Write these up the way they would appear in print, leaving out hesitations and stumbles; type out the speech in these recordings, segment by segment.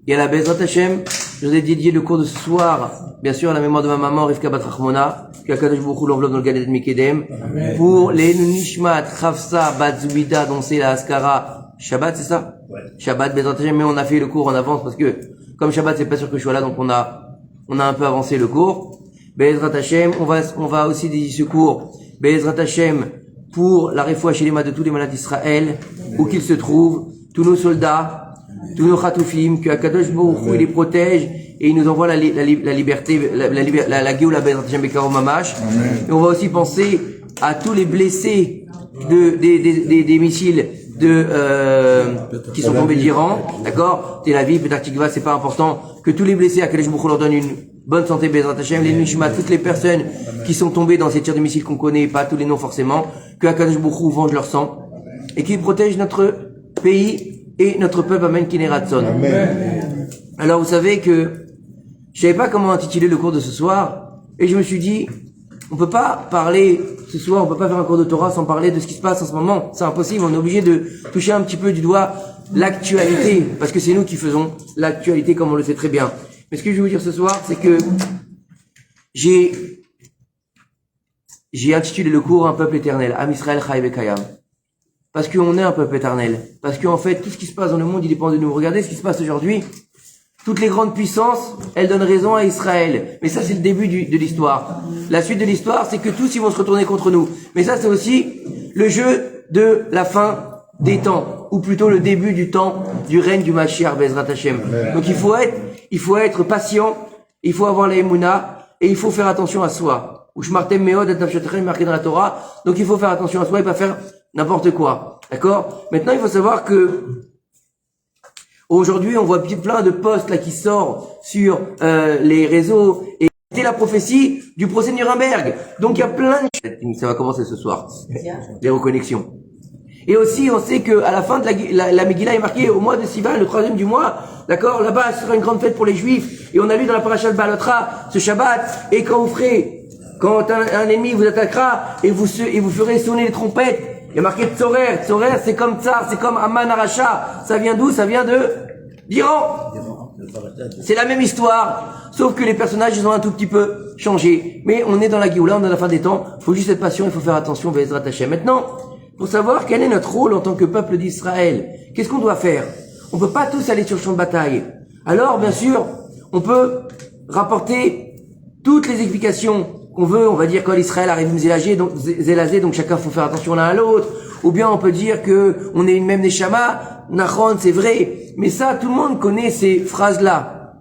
Et à la Bezrat Hashem, je vous ai dédié le cours de ce soir, bien sûr, à la mémoire de ma maman, Rivka Bat Rachmona, que Akadosh Baruch Hu l'enveloppe dans le Gan Eden Mikedem, pour les Nishmat, Chavsa, Bat Zubida, dont c'est la Askara, Shabbat, c'est ça? Ouais. Shabbat, Bezrat Hashem, mais on a fait le cours en avance parce que, comme Shabbat, c'est pas sûr que je sois là, donc on a un peu avancé le cours. Bezrat Hashem, on va aussi dédier ce cours, Bezrat Hashem, pour la réfoua chez les de tous les malades d'Israël, où qu'ils se trouvent, tous nos soldats, tous nos chatoufim, que Akadosh Baruch Hu, il les protège, et il nous envoie la liberté, la Géoula Bezrat Hashem Bekaro Mamash. Et on va aussi penser à tous les blessés des missiles qui sont tombés d'Iran, d'accord? Tel Aviv, Petah Tikva, c'est pas important. Que tous les blessés, Akadosh Baruch Hu leur donne une bonne santé, Bezrat Hashem, les Nishma, toutes les personnes qui sont tombées dans ces tirs de missiles qu'on connaît, pas tous les noms forcément, que Akadosh Baruch Hu venge leur sang, et qu'il protège notre pays et notre peuple, Amen, Kineratson. Alors, vous savez que je savais pas comment intituler le cours de ce soir, et je me suis dit, on peut pas parler ce soir, on peut pas faire un cours de Torah sans parler de ce qui se passe en ce moment. C'est impossible, on est obligé de toucher un petit peu du doigt l'actualité, parce que c'est nous qui faisons l'actualité comme on le sait très bien. Mais ce que je vais vous dire ce soir, c'est que j'ai intitulé le cours Un peuple éternel, Am Israël Chai Vekayam. Parce qu'on est un peuple éternel. Parce qu'en fait, tout ce qui se passe dans le monde, il dépend de nous. Regardez ce qui se passe aujourd'hui. Toutes les grandes puissances, elles donnent raison à Israël. Mais ça, c'est le début de l'histoire. La suite de l'histoire, c'est que tous, ils vont se retourner contre nous. Mais ça, c'est aussi le jeu de la fin des temps. Ou plutôt le début du temps du règne du Mashiach, Bezrat Hashem. Donc il faut être patient, il faut avoir la Emouna, et il faut faire attention à soi. Ou Shmartem Meod et Nafshatechem, marqué dans la Torah. Donc il faut faire attention à soi et pas faire n'importe quoi. D'accord? Maintenant, il faut savoir que aujourd'hui, on voit plein de posts là qui sortent sur les réseaux, et c'était la prophétie du procès de Nuremberg. Donc il y a plein de... Ça va commencer ce soir. Les reconnexions. Et aussi, on sait que à la fin de la Megillah est marquée au mois de Sivan, le 3e du mois, d'accord? Là-bas, ce sera une grande fête pour les Juifs. Et on a lu dans la paracha de Balotra ce Shabbat. Et quand un ennemi vous attaquera et vous ferez sonner les trompettes, il y a marqué Tzorer. Tzorer, c'est comme ça, c'est comme Aman Aracha. Ça vient d'où? Ça vient d'Iran. C'est la même histoire, sauf que les personnages, ils ont un tout petit peu changé. Mais on est dans la Géoula, on est à la fin des temps. Il faut juste être patient, il faut faire attention, Bezrat Hashem. Maintenant, pour savoir quel est notre rôle en tant que peuple d'Israël, qu'est-ce qu'on doit faire? On peut pas tous aller sur le champ de bataille. Alors, bien sûr, on peut rapporter toutes les explications qu'on veut. On va dire quand l'Israël arrive zélazé, donc chacun faut faire attention l'un à l'autre. Ou bien on peut dire que on est une même neshama. Nachon, c'est vrai. Mais ça, tout le monde connaît ces phrases-là.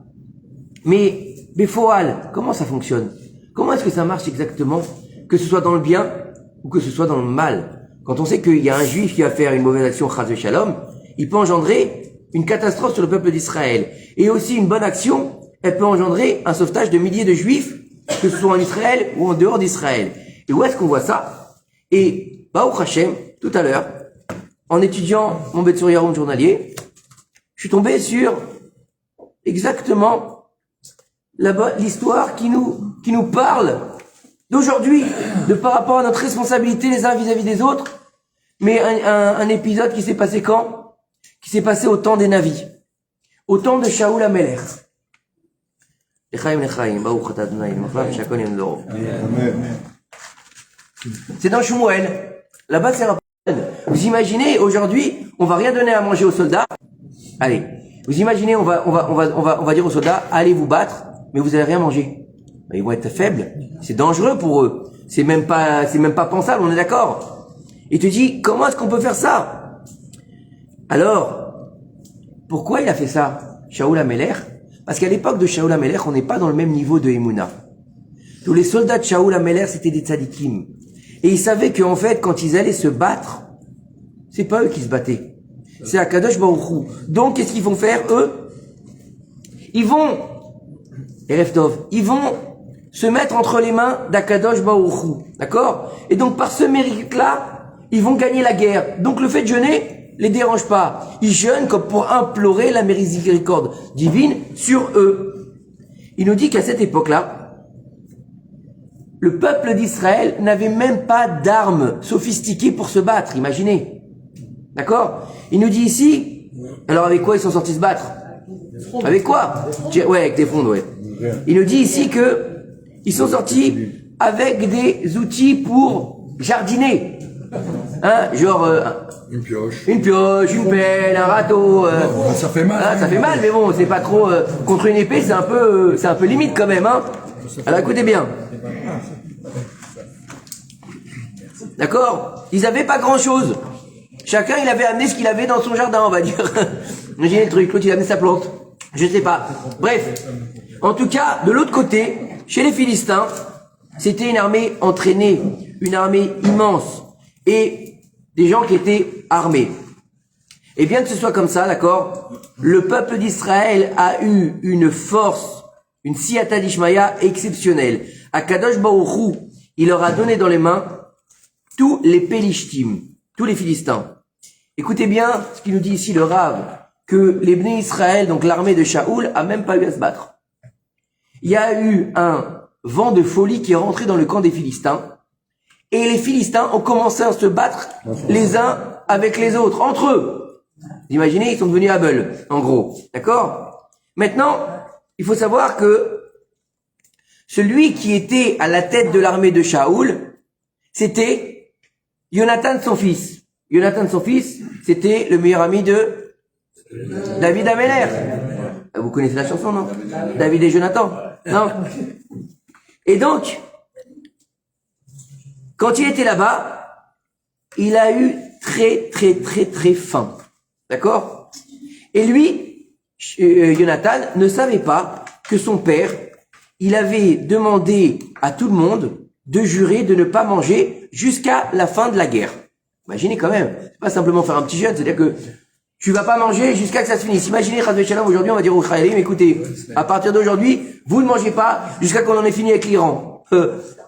Mais, Befoal, comment ça fonctionne? Comment est-ce que ça marche exactement? Que ce soit dans le bien ou que ce soit dans le mal. Quand on sait qu'il y a un juif qui va faire une mauvaise action, chas shalom, il peut engendrer une catastrophe sur le peuple d'Israël. Et aussi une bonne action, elle peut engendrer un sauvetage de milliers de juifs, que ce soit en Israël ou en dehors d'Israël. Et où est-ce qu'on voit ça? Et, Baruch Hashem, tout à l'heure, en étudiant mon Betsur Yaron journalier, je suis tombé sur exactement l'histoire qui nous parle d'aujourd'hui, de par rapport à notre responsabilité les uns vis-à-vis des autres, mais un épisode qui s'est passé quand? Qui s'est passé au temps des Navis, au temps de Shaoul HaMelech. C'est dans Shmuel. Là-bas, c'est un... Vous imaginez, aujourd'hui, on va rien donner à manger aux soldats. Allez, vous imaginez, on va dire aux soldats, allez vous battre, mais vous allez rien manger. Ils vont être faibles. C'est dangereux pour eux. C'est même pas pensable, on est d'accord. Il te dit, comment est-ce qu'on peut faire ça? Alors, pourquoi il a fait ça? Shaoul HaMelech? Parce qu'à l'époque de Shaoul HaMelech, on n'est pas dans le même niveau de Emouna. Tous les soldats de Shaoul HaMelech, c'était des tzadikim. Et ils savaient qu'en fait, quand ils allaient se battre, c'est pas eux qui se battaient. C'est Akadosh Baruch Hu. Donc, qu'est-ce qu'ils vont faire, eux? Ils vont se mettre entre les mains d'Akadosh Baruch Hu. D'accord? Et donc, par ce mérite-là, ils vont gagner la guerre. Donc, le fait de jeûner les dérange pas. Ils jeûnent comme pour implorer la miséricorde divine sur eux. Il nous dit qu'à cette époque-là, le peuple d'Israël n'avait même pas d'armes sophistiquées pour se battre. Imaginez. D'accord? Il nous dit ici, alors avec quoi ils sont sortis se battre? Avec quoi? Ouais, avec des frondes, ouais. Il nous dit ici que ils sont sortis avec des outils pour jardiner. Hein, genre une pioche, une pelle, un râteau. ça fait mal. Ça fait mal, mais bon, c'est pas trop contre une épée, c'est un peu limite quand même. Hein. Alors écoutez bien. D'accord? Ils avaient pas grand-chose. Chacun, il avait amené ce qu'il avait dans son jardin, on va dire. Imaginez le truc, l'autre il a amené sa plante. Je sais pas. Bref. En tout cas, de l'autre côté, chez les Philistins, c'était une armée entraînée, une armée immense, et des gens qui étaient armés. Et bien que ce soit comme ça, d'accord, le peuple d'Israël a eu une force, une siyata d'Ishmaïa exceptionnelle. À Kadosh Baruch Hu, il leur a donné dans les mains tous les Pélishtim, tous les Philistins. Écoutez bien ce qu'il nous dit ici le Rav, que les Bnei Israël, donc l'armée de Shaoul, a même pas eu à se battre. Il y a eu un vent de folie qui est rentré dans le camp des Philistins, et les Philistins ont commencé à se battre les uns avec les autres, entre eux. Vous imaginez, ils sont devenus Abel, en gros. D'accord? Maintenant, il faut savoir que celui qui était à la tête de l'armée de Shaoul, c'était Jonathan, son fils. Jonathan, son fils, c'était le meilleur ami de David Améler. Vous connaissez la chanson, non? David et Jonathan. Non? Et donc, quand il était là-bas, il a eu très faim. D'accord? Et lui, Jonathan, ne savait pas que son père, il avait demandé à tout le monde de jurer de ne pas manger jusqu'à la fin de la guerre. Imaginez quand même, c'est pas simplement faire un petit jeûne, c'est-à-dire que tu vas pas manger jusqu'à que ça se finisse. Imaginez, Chas v'Shalom, aujourd'hui, on va dire aux Israéliens, écoutez, à partir d'aujourd'hui, vous ne mangez pas jusqu'à qu'on en ait fini avec l'Iran.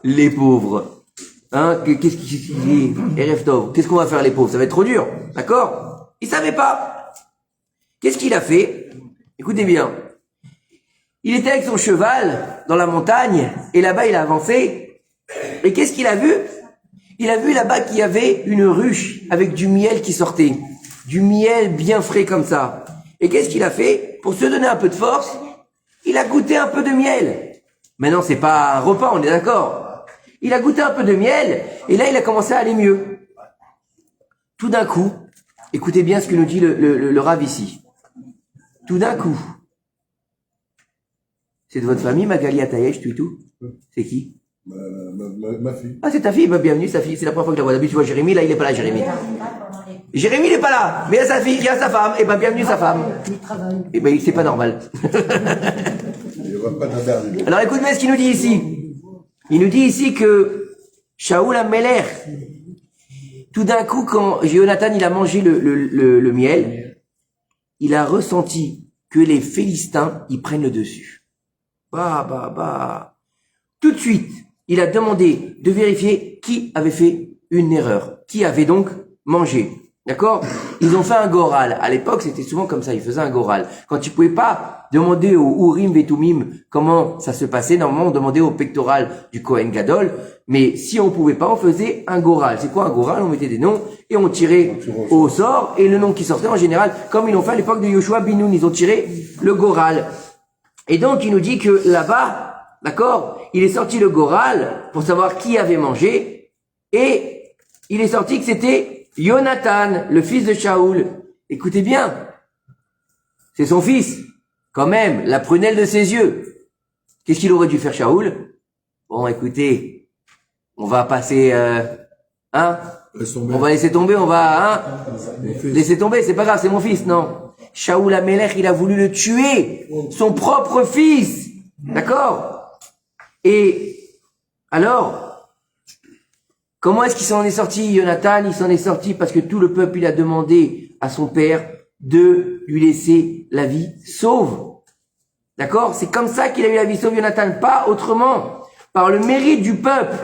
Les pauvres. Hein, qu'est-ce qui Erev Tov, qu'est-ce qu'on va faire les pauvres? Ça va être trop dur. D'accord? Il savait pas. Qu'est-ce qu'il a fait? Écoutez bien. Il était avec son cheval dans la montagne, et là-bas, il a avancé. Et qu'est-ce qu'il a vu? Il a vu là-bas qu'il y avait une ruche avec du miel qui sortait. Du miel bien frais comme ça. Et qu'est-ce qu'il a fait? Pour se donner un peu de force, il a goûté un peu de miel. Maintenant, c'est pas un repas, on est d'accord. Il a goûté un peu de miel, et là, il a commencé à aller mieux. Tout d'un coup, écoutez bien ce que nous dit le Rav ici. Tout d'un coup, c'est de votre famille, Magali Atayesh, tu et tout? C'est qui? Ma fille. Ah, c'est ta fille, bah, bienvenue, sa fille, c'est la première fois que je la vois. D'habitude, tu vois Jérémy, là, il est pas là, Jérémy. Jérémy, il est pas là, mais il y a sa fille, il y a sa femme, et ben, bienvenue sa femme. Et ben, c'est pas normal. Alors, écoute bien ce qu'il nous dit ici. Il nous dit ici que Shaoul Améler, tout d'un coup, quand Jonathan, il a mangé le miel, il a ressenti que les Philistins, ils prennent le dessus. Tout de suite, il a demandé de vérifier qui avait fait une erreur, qui avait donc mangé. D'accord? Ils ont fait un goral. À l'époque, c'était souvent comme ça, ils faisaient un goral. Quand ils pouvaient pas demander au Urim Vetumim comment ça se passait, normalement, on demandait au pectoral du Kohen Gadol, mais si on pouvait pas, on faisait un goral. C'est quoi un goral? On mettait des noms et on tirait au sort, et le nom qui sortait, en général, comme ils l'ont fait à l'époque de Yoshua Binoun, ils ont tiré le goral. Et donc, il nous dit que là-bas, d'accord, il est sorti le goral pour savoir qui avait mangé, et il est sorti que c'était Jonathan, le fils de Shaoul. Écoutez bien, c'est son fils, quand même, la prunelle de ses yeux. Qu'est-ce qu'il aurait dû faire Shaoul? Bon, écoutez, on va passer, on va laisser tomber, laisser tomber, c'est pas grave, c'est mon fils, non. Shaoul Amelech, il a voulu le tuer, son propre fils, d'accord? Et alors, comment est-ce qu'il s'en est sorti, Jonathan? Il s'en est sorti parce que tout le peuple, il a demandé à son père de lui laisser la vie sauve. D'accord? C'est comme ça qu'il a eu la vie sauve, Jonathan, pas autrement. Par le mérite du peuple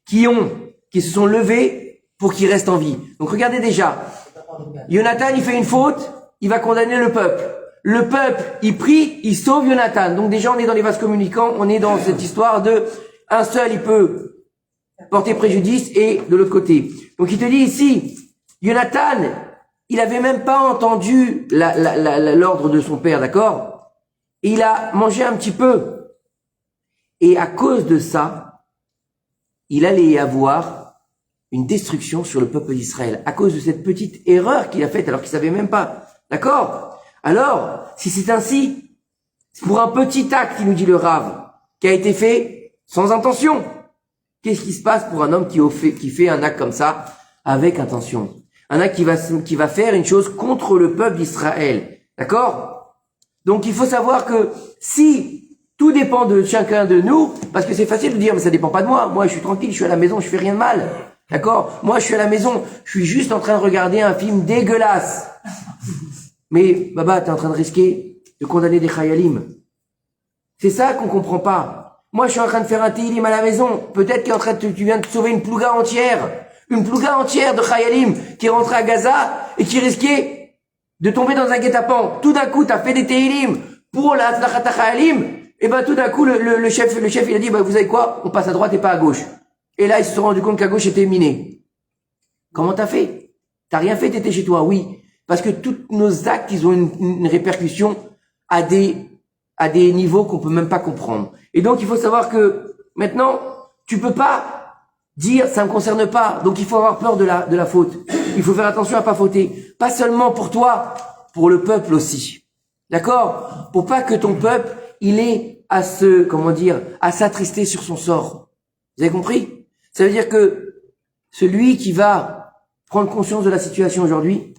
qui se sont levés pour qu'il reste en vie. Donc regardez déjà. Jonathan, il fait une faute, il va condamner le peuple. Le peuple, il prie, il sauve Jonathan. Donc déjà, on est dans les vases communicants, on est dans cette histoire de un seul, il peut porter préjudice, et de l'autre côté. Donc il te dit ici, Jonathan, il avait même pas entendu l'ordre de son père, d'accord? Il a mangé un petit peu. Et à cause de ça, il allait y avoir une destruction sur le peuple d'Israël. À cause de cette petite erreur qu'il a faite alors qu'il savait même pas. D'accord? Alors, si c'est ainsi, pour un petit acte, il nous dit le Rav, qui a été fait sans intention, qu'est-ce qui se passe pour un homme qui fait un acte comme ça avec intention? Un acte qui va faire une chose contre le peuple d'Israël. D'accord? Donc il faut savoir que si tout dépend de chacun de nous, parce que c'est facile de dire, mais ça dépend pas de moi. Moi, je suis tranquille, je suis à la maison, je fais rien de mal. D'accord? Moi, je suis à la maison, je suis juste en train de regarder un film dégueulasse. Mais, Baba, t'es en train de risquer de condamner des Chayalim. C'est ça qu'on comprend pas. Moi, je suis en train de faire un Tehillim à la maison. Peut-être tu viens de sauver une plouga entière. Une plouga entière de Chayalim qui est rentrée à Gaza et qui risquait de tomber dans un guet-apens. Tout d'un coup, t'as fait des Tehillim pour la Tzlachat Chayalim. Et ben, tout d'un coup, le chef, il a dit, bah, vous savez quoi? On passe à droite et pas à gauche. Et là, ils se sont rendus compte qu'à gauche était minée. Comment t'as fait? T'as rien fait, t'étais chez toi, oui. Parce que tous nos actes, ils ont une répercussion à des niveaux qu'on peut même pas comprendre. Et donc, il faut savoir que, maintenant, tu peux pas dire, ça me concerne pas. Donc, il faut avoir peur de la faute. Il faut faire attention à pas fauter. Pas seulement pour toi, pour le peuple aussi. D'accord? Pour pas que ton peuple, il ait à à s'attrister sur son sort. Vous avez compris? Ça veut dire que celui qui va prendre conscience de la situation aujourd'hui,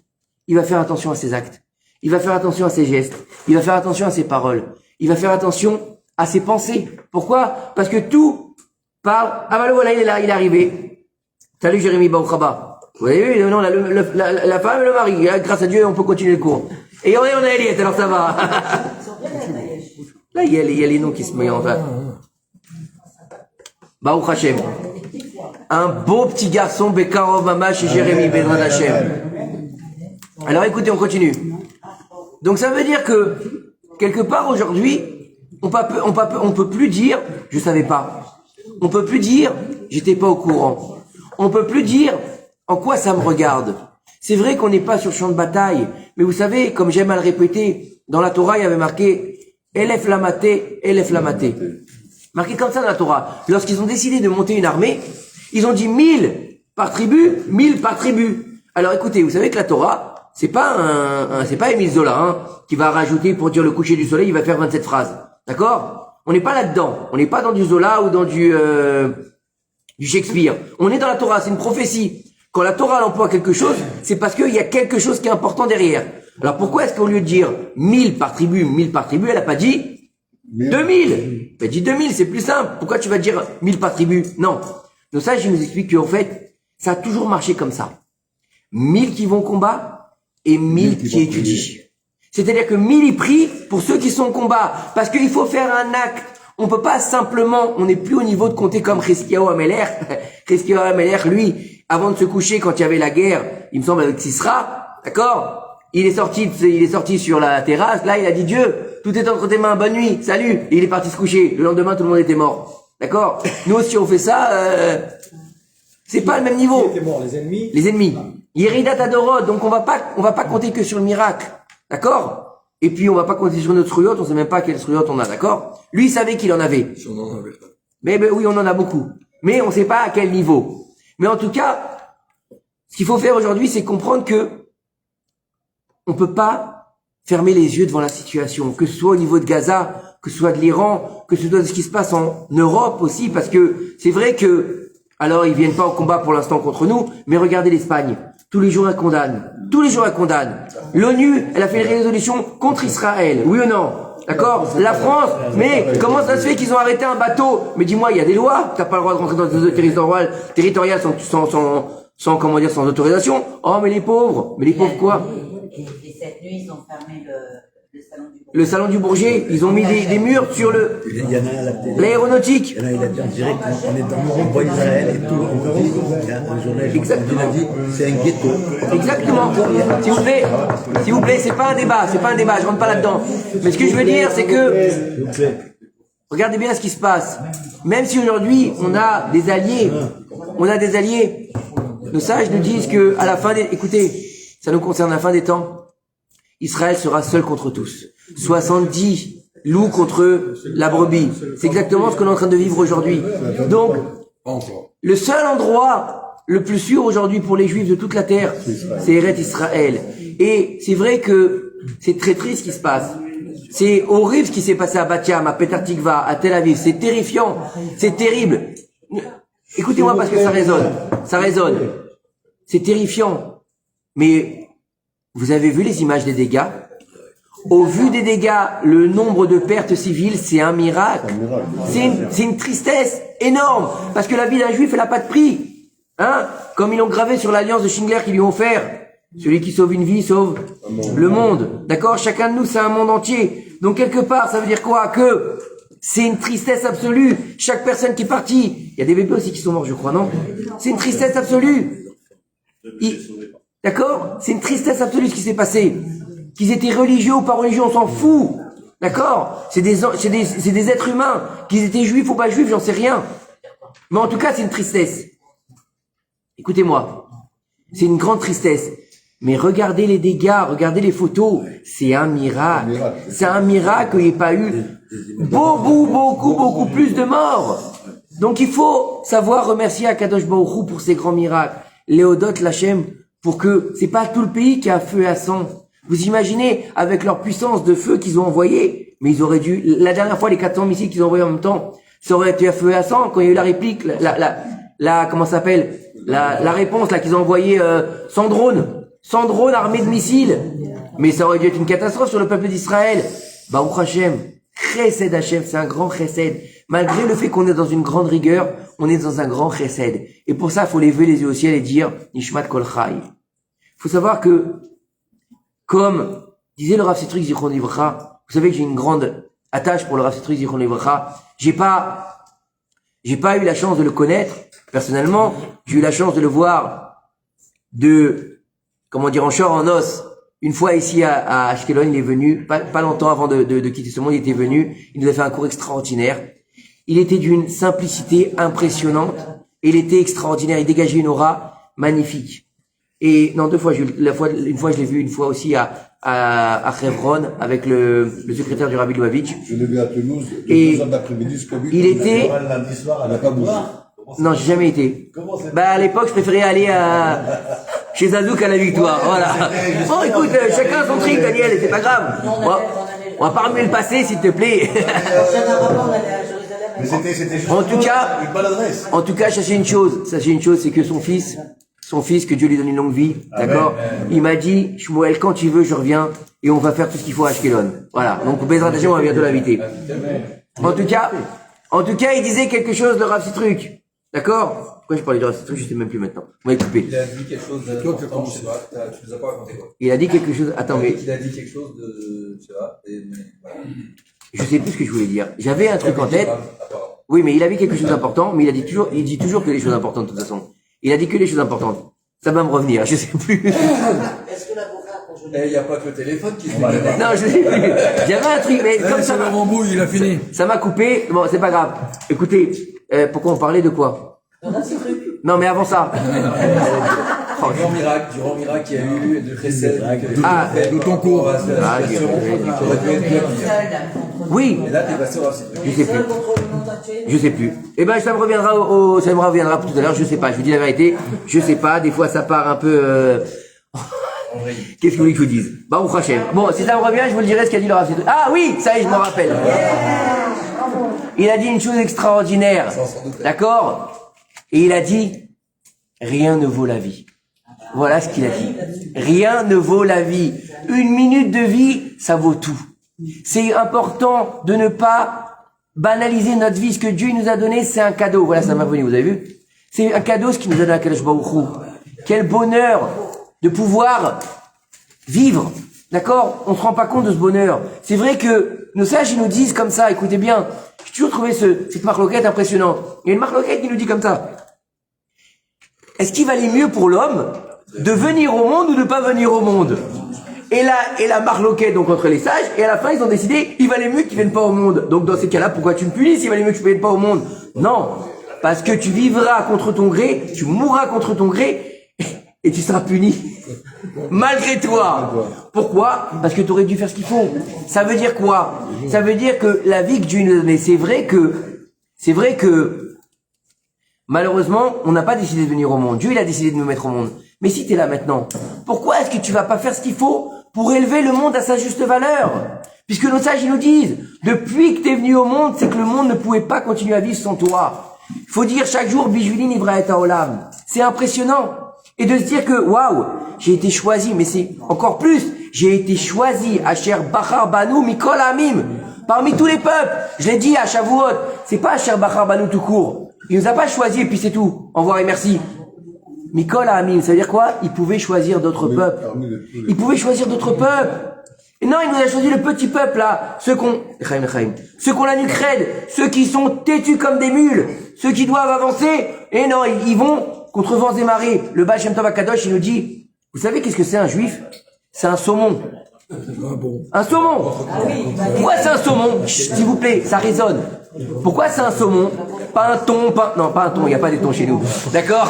il va faire attention à ses actes. Il va faire attention à ses gestes. Il va faire attention à ses paroles. Il va faire attention à ses pensées. Pourquoi? Parce que tout parle. Ah bah le voilà, il est là, il est arrivé. Salut Jérémy Baoukhaba. Vous avez vu, non, la femme et le mari. Grâce à Dieu, on peut continuer le cours. Et on a Eliette, alors ça va. Là, il y a les noms qui se mélangent. Baruch Hashem. Un beau petit garçon, Bekarov Mamash et Jérémy Bedran Hashem. Alors écoutez, on continue. Donc ça veut dire que, quelque part aujourd'hui, on peut plus dire, je savais pas. On peut plus dire, j'étais pas au courant. On peut plus dire, en quoi ça me regarde. C'est vrai qu'on n'est pas sur le champ de bataille, mais vous savez, comme j'aime à le répéter, dans la Torah, il y avait marqué, Elef Lamaté, Elef Lamaté. Marqué comme ça dans la Torah. Lorsqu'ils ont décidé de monter une armée, ils ont dit 1000 par tribu, 1000 par tribu. Alors écoutez, vous savez que la Torah, c'est pas Émile Zola, hein, qui va rajouter pour dire le coucher du soleil, il va faire 27 phrases. D'accord? On n'est pas là-dedans. On n'est pas dans du Zola ou dans du Shakespeare. On est dans la Torah, c'est une prophétie. Quand la Torah emploie quelque chose, c'est parce qu'il y a quelque chose qui est important derrière. Alors pourquoi est-ce qu'au lieu de dire 1000 par tribu, elle a pas dit 2000? Elle dit 2000, c'est plus simple. Pourquoi tu vas dire 1000 par tribu? Non. Nos sages, ils nous expliquent qu'en fait, ça a toujours marché comme ça. 1000 qui vont au combat et 1000 qui étudient. C'est-à-dire que 1000 ils prient pour ceux qui sont au combat. Parce qu'il faut faire un acte. On peut pas simplement, on n'est plus au niveau de compter comme Cheskiaou Améler. Cheskiaou Améler, lui, avant de se coucher, quand il y avait la guerre, il me semble avec Sisra, d'accord? Il est sorti sur la terrasse, là, il a dit Dieu, tout est entre tes mains, bonne nuit, salut. Et il est parti se coucher. Le lendemain, tout le monde était mort. D'accord? Nous aussi, on fait ça, c'est pas le même niveau. Qui étaient morts, les ennemis? Les ennemis. Yeridat Adorod, donc on va pas compter que sur le miracle. D'accord? Et puis, on va pas compter sur notre sruyot, on sait même pas quel sruyot on a, d'accord? Lui, il savait qu'il en avait. Si on en avait pas. Mais oui, on en a beaucoup. Mais on sait pas à quel niveau. Mais en tout cas, ce qu'il faut faire aujourd'hui, c'est comprendre que on peut pas fermer les yeux devant la situation, que ce soit au niveau de Gaza, que ce soit de l'Iran, que ce soit de ce qui se passe en Europe aussi, parce que c'est vrai que, alors ils viennent pas au combat pour l'instant contre nous, mais regardez l'Espagne. Tous les jours elle condamne. Tous les jours elle condamne. L'ONU, elle a fait une résolution contre Israël. Oui ou non? D'accord? La France, mais comment ça se fait qu'ils ont arrêté un bateau? Mais dis-moi, il y a des lois. T'as pas le droit de rentrer dans des eaux territoriales sans autorisation. Oh, mais les pauvres quoi? Et cette nuit, ils ont fermé le salon du Bourget. Ils ont mis des murs sur Il y en a à la télé. l'aéronautique. Il y en a, il a dit en direct, on est dans Israël et tout, on dit, il y a un journaliste, Exactement. il a dit, c'est un ghetto. Exactement. S'il vous plaît, c'est pas un débat, je rentre pas là-dedans. Mais ce que je veux dire, c'est que, regardez bien ce qui se passe. Même si aujourd'hui, on a des alliés, nos sages nous disent que, à la fin écoutez, ça nous concerne la fin des temps. Israël sera seul contre tous. 70 loups contre la brebis. C'est exactement ce qu'on est en train de vivre aujourd'hui. Donc, Pas encore. le seul endroit le plus sûr aujourd'hui pour les Juifs de toute la terre, c'est Eretz Israël. Et c'est vrai que c'est très triste ce qui se passe. C'est horrible ce qui s'est passé à Bat Yam, à Petah Tikva, à Tel Aviv. C'est terrifiant. C'est terrible. Écoutez-moi parce que ça résonne. Ça résonne. C'est terrifiant. Mais vous avez vu les images des dégâts? Au vu des dégâts, le nombre de pertes civiles, c'est un miracle. C'est une tristesse énorme. Parce que la vie d'un juif, elle n'a pas de prix. Hein? Comme ils l'ont gravé sur l'alliance de Schindler qu'ils lui ont offert. Celui qui sauve une vie sauve le monde. D'accord? Chacun de nous, c'est un monde entier. Donc quelque part, ça veut dire quoi? Que c'est une tristesse absolue. Chaque personne qui est partie. Il y a des bébés aussi qui sont morts, je crois, non? C'est une tristesse absolue. D'accord? C'est une tristesse absolue ce qui s'est passé. Qu'ils étaient religieux ou pas religieux, on s'en fout. D'accord? C'est des êtres humains. Qu'ils étaient juifs ou pas juifs, j'en sais rien. Mais en tout cas, c'est une tristesse. Écoutez-moi. C'est une grande tristesse. Mais regardez les dégâts, regardez les photos. C'est un miracle. C'est un miracle qu'il n'y ait pas eu beaucoup plus de morts. Donc il faut savoir remercier Akadosh Baruch Hu pour ces grands miracles. Léodot Lachem, pour que c'est pas tout le pays qui a feu à sang. Vous imaginez, avec leur puissance de feu qu'ils ont envoyé, mais ils auraient dû, la dernière fois, les 400 missiles qu'ils ont envoyés en même temps, ça aurait été à feu à sang, quand il y a eu la réplique, comment ça s'appelle, la réponse, là, qu'ils ont envoyé, sans drone armé de missiles. Mais ça aurait dû être une catastrophe sur le peuple d'Israël. Baruch Hashem, Chesed Hashem, c'est un grand Chesed. Malgré le fait qu'on est dans une grande rigueur, on est dans un grand Chesed. Et pour ça, il faut lever les yeux au ciel et dire, Nishmat Kol Chai. Faut savoir que, comme disait le Rav Citruc Zichron Livracha, vous savez que j'ai une grande attache pour le Rav Citruc Zichron Livracha. J'ai pas eu la chance de le connaître, personnellement. J'ai eu la chance de le voir en chair en os. Une fois ici à Ashkelon, il est venu, pas longtemps avant de quitter ce monde, il était venu. Il nous a fait un cours extraordinaire. Il était d'une simplicité impressionnante. Et il était extraordinaire. Il dégageait une aura magnifique. Et non, une fois je l'ai vu une fois aussi à Hebron avec le secrétaire du Rabbi Lubavitch. Je l'ai vu à Toulouse, Et 2 heures d'après-midi, ce Covid. il était, Lundi soir, Elle n'a pas bougé. non, j'ai jamais été. À l'époque, je préférais aller chez Zazouk à la Victoire, voilà. Bon, écoute, chacun son truc, Daniel, c'est pas grave. On va pas remuer le passé, s'il te plaît. Mais c'était juste En tout cas, une bonne adresse. En tout cas, sachez une chose, c'est que son fils, que Dieu lui donne une longue vie, d'accord? Il m'a dit, Shmuel, quand tu veux, je reviens, et on va faire tout ce qu'il faut à Ashkelon. Voilà. Donc, Bezrat Hashem, on va bientôt l'inviter. En tout cas, il disait quelque chose, le Rav Citruc. D'accord? Pourquoi je parlais de Rav Citruc, je sais même plus maintenant. On va couper. Il a dit quelque chose d'important, je sais pas, tu nous as pas raconté quoi. Il a dit quelque chose, attends, mais, Il a dit quelque chose de, je sais pas, voilà. je sais plus ce que je voulais dire. J'avais un truc en tête. Apparemment. Oui, mais il a dit quelque chose d'important, mais il dit toujours que les choses importantes, de toute façon. Il a dit que les choses importantes. Ça va me revenir, je sais plus. Est-ce que l'avocat, quand je Et il n'y a pas que le téléphone qui se met. Non, je sais plus. J'avais un truc, mais comme ça le rembouille, il a fini. ça m'a coupé. Bon, c'est pas grave. Écoutez, pourquoi on parlait de quoi? Non, mais avant ça. Oh, Du grand miracle qu'il y a eu, de Chesed, de ton cours. Qui aurait dû être bien. oui, Et là, t'es passé au Racine. je sais plus. Je sais plus. Eh ben, ça me reviendra tout à l'heure. Je sais pas. Je vous dis la vérité. Je sais pas. Des fois, ça part un peu. Qu'est-ce que vous voulez que je vous dise? Baruch Hashem. Bon, si ça me revient, je vous le dirai ce qu'a dit le Rav Citruc. Ah oui, ça y est, je m'en rappelle. Il a dit une chose extraordinaire. D'accord? Et il a dit, rien ne vaut la vie. Voilà ce qu'il a dit. Rien ne vaut la vie. Une minute de vie, ça vaut tout. C'est important de ne pas banaliser notre vie. Ce que Dieu nous a donné, c'est un cadeau. Voilà, ça m'a venu, vous avez vu? C'est un cadeau, ce qu'il nous a donné à Kadosh Baruch Hu. Quel bonheur de pouvoir vivre. D'accord? On se rend pas compte de ce bonheur. C'est vrai que nos sages, ils nous disent comme ça, écoutez bien. J'ai toujours trouvé cette marloquette impressionnante. Il y a une marloquette qui nous dit comme ça. Est-ce qu'il valait mieux pour l'homme de venir au monde ou de ne pas venir au monde? Et la marloquette, donc, entre les sages, et à la fin, ils ont décidé, il valait mieux qu'ils viennent pas au monde. Donc, dans ces cas-là, pourquoi tu me punis s'il valait mieux que tu viennes pas au monde? Non. Parce que tu vivras contre ton gré, tu mourras contre ton gré, et tu seras puni. Malgré toi. Pourquoi? Parce que tu aurais dû faire ce qu'il faut. Ça veut dire quoi? Ça veut dire que la vie que Dieu nous a donnée, c'est vrai que, malheureusement, on n'a pas décidé de venir au monde. Dieu, il a décidé de nous mettre au monde. Mais si tu es là maintenant, pourquoi est-ce que tu vas pas faire ce qu'il faut pour élever le monde à sa juste valeur? Puisque nos sages, ils nous disent, depuis que tu es venu au monde, c'est que le monde ne pouvait pas continuer à vivre sans toi. Il faut dire chaque jour, Bijulin Ivra et Olam. C'est impressionnant. Et de se dire que, waouh, j'ai été choisi, mais c'est encore plus, j'ai été choisi, Asher Bachar Banu Mikol Amim, parmi tous les peuples. Je l'ai dit à Shavuot, c'est pas Asher Bachar Banu tout court. Il nous a pas choisi et puis c'est tout. Au revoir et merci. Mikol Amim, ça veut dire quoi? Il pouvait choisir d'autres peuples. Il pouvait choisir d'autres peuples. Et non, il nous a choisi le petit peuple là, ceux qu'on la nuque raide, ceux qui sont têtus comme des mules, ceux qui doivent avancer. Et non, ils vont contre vents et marées. Le Baal Shem Tov HaKadosh, il nous dit, vous savez qu'est-ce que c'est un juif? C'est un saumon. Un saumon. Pourquoi c'est un saumon? Chut, s'il vous plaît, ça résonne. Pourquoi c'est un saumon? Pas un thon, non, pas un thon, il n'y a pas des thons chez nous. D'accord?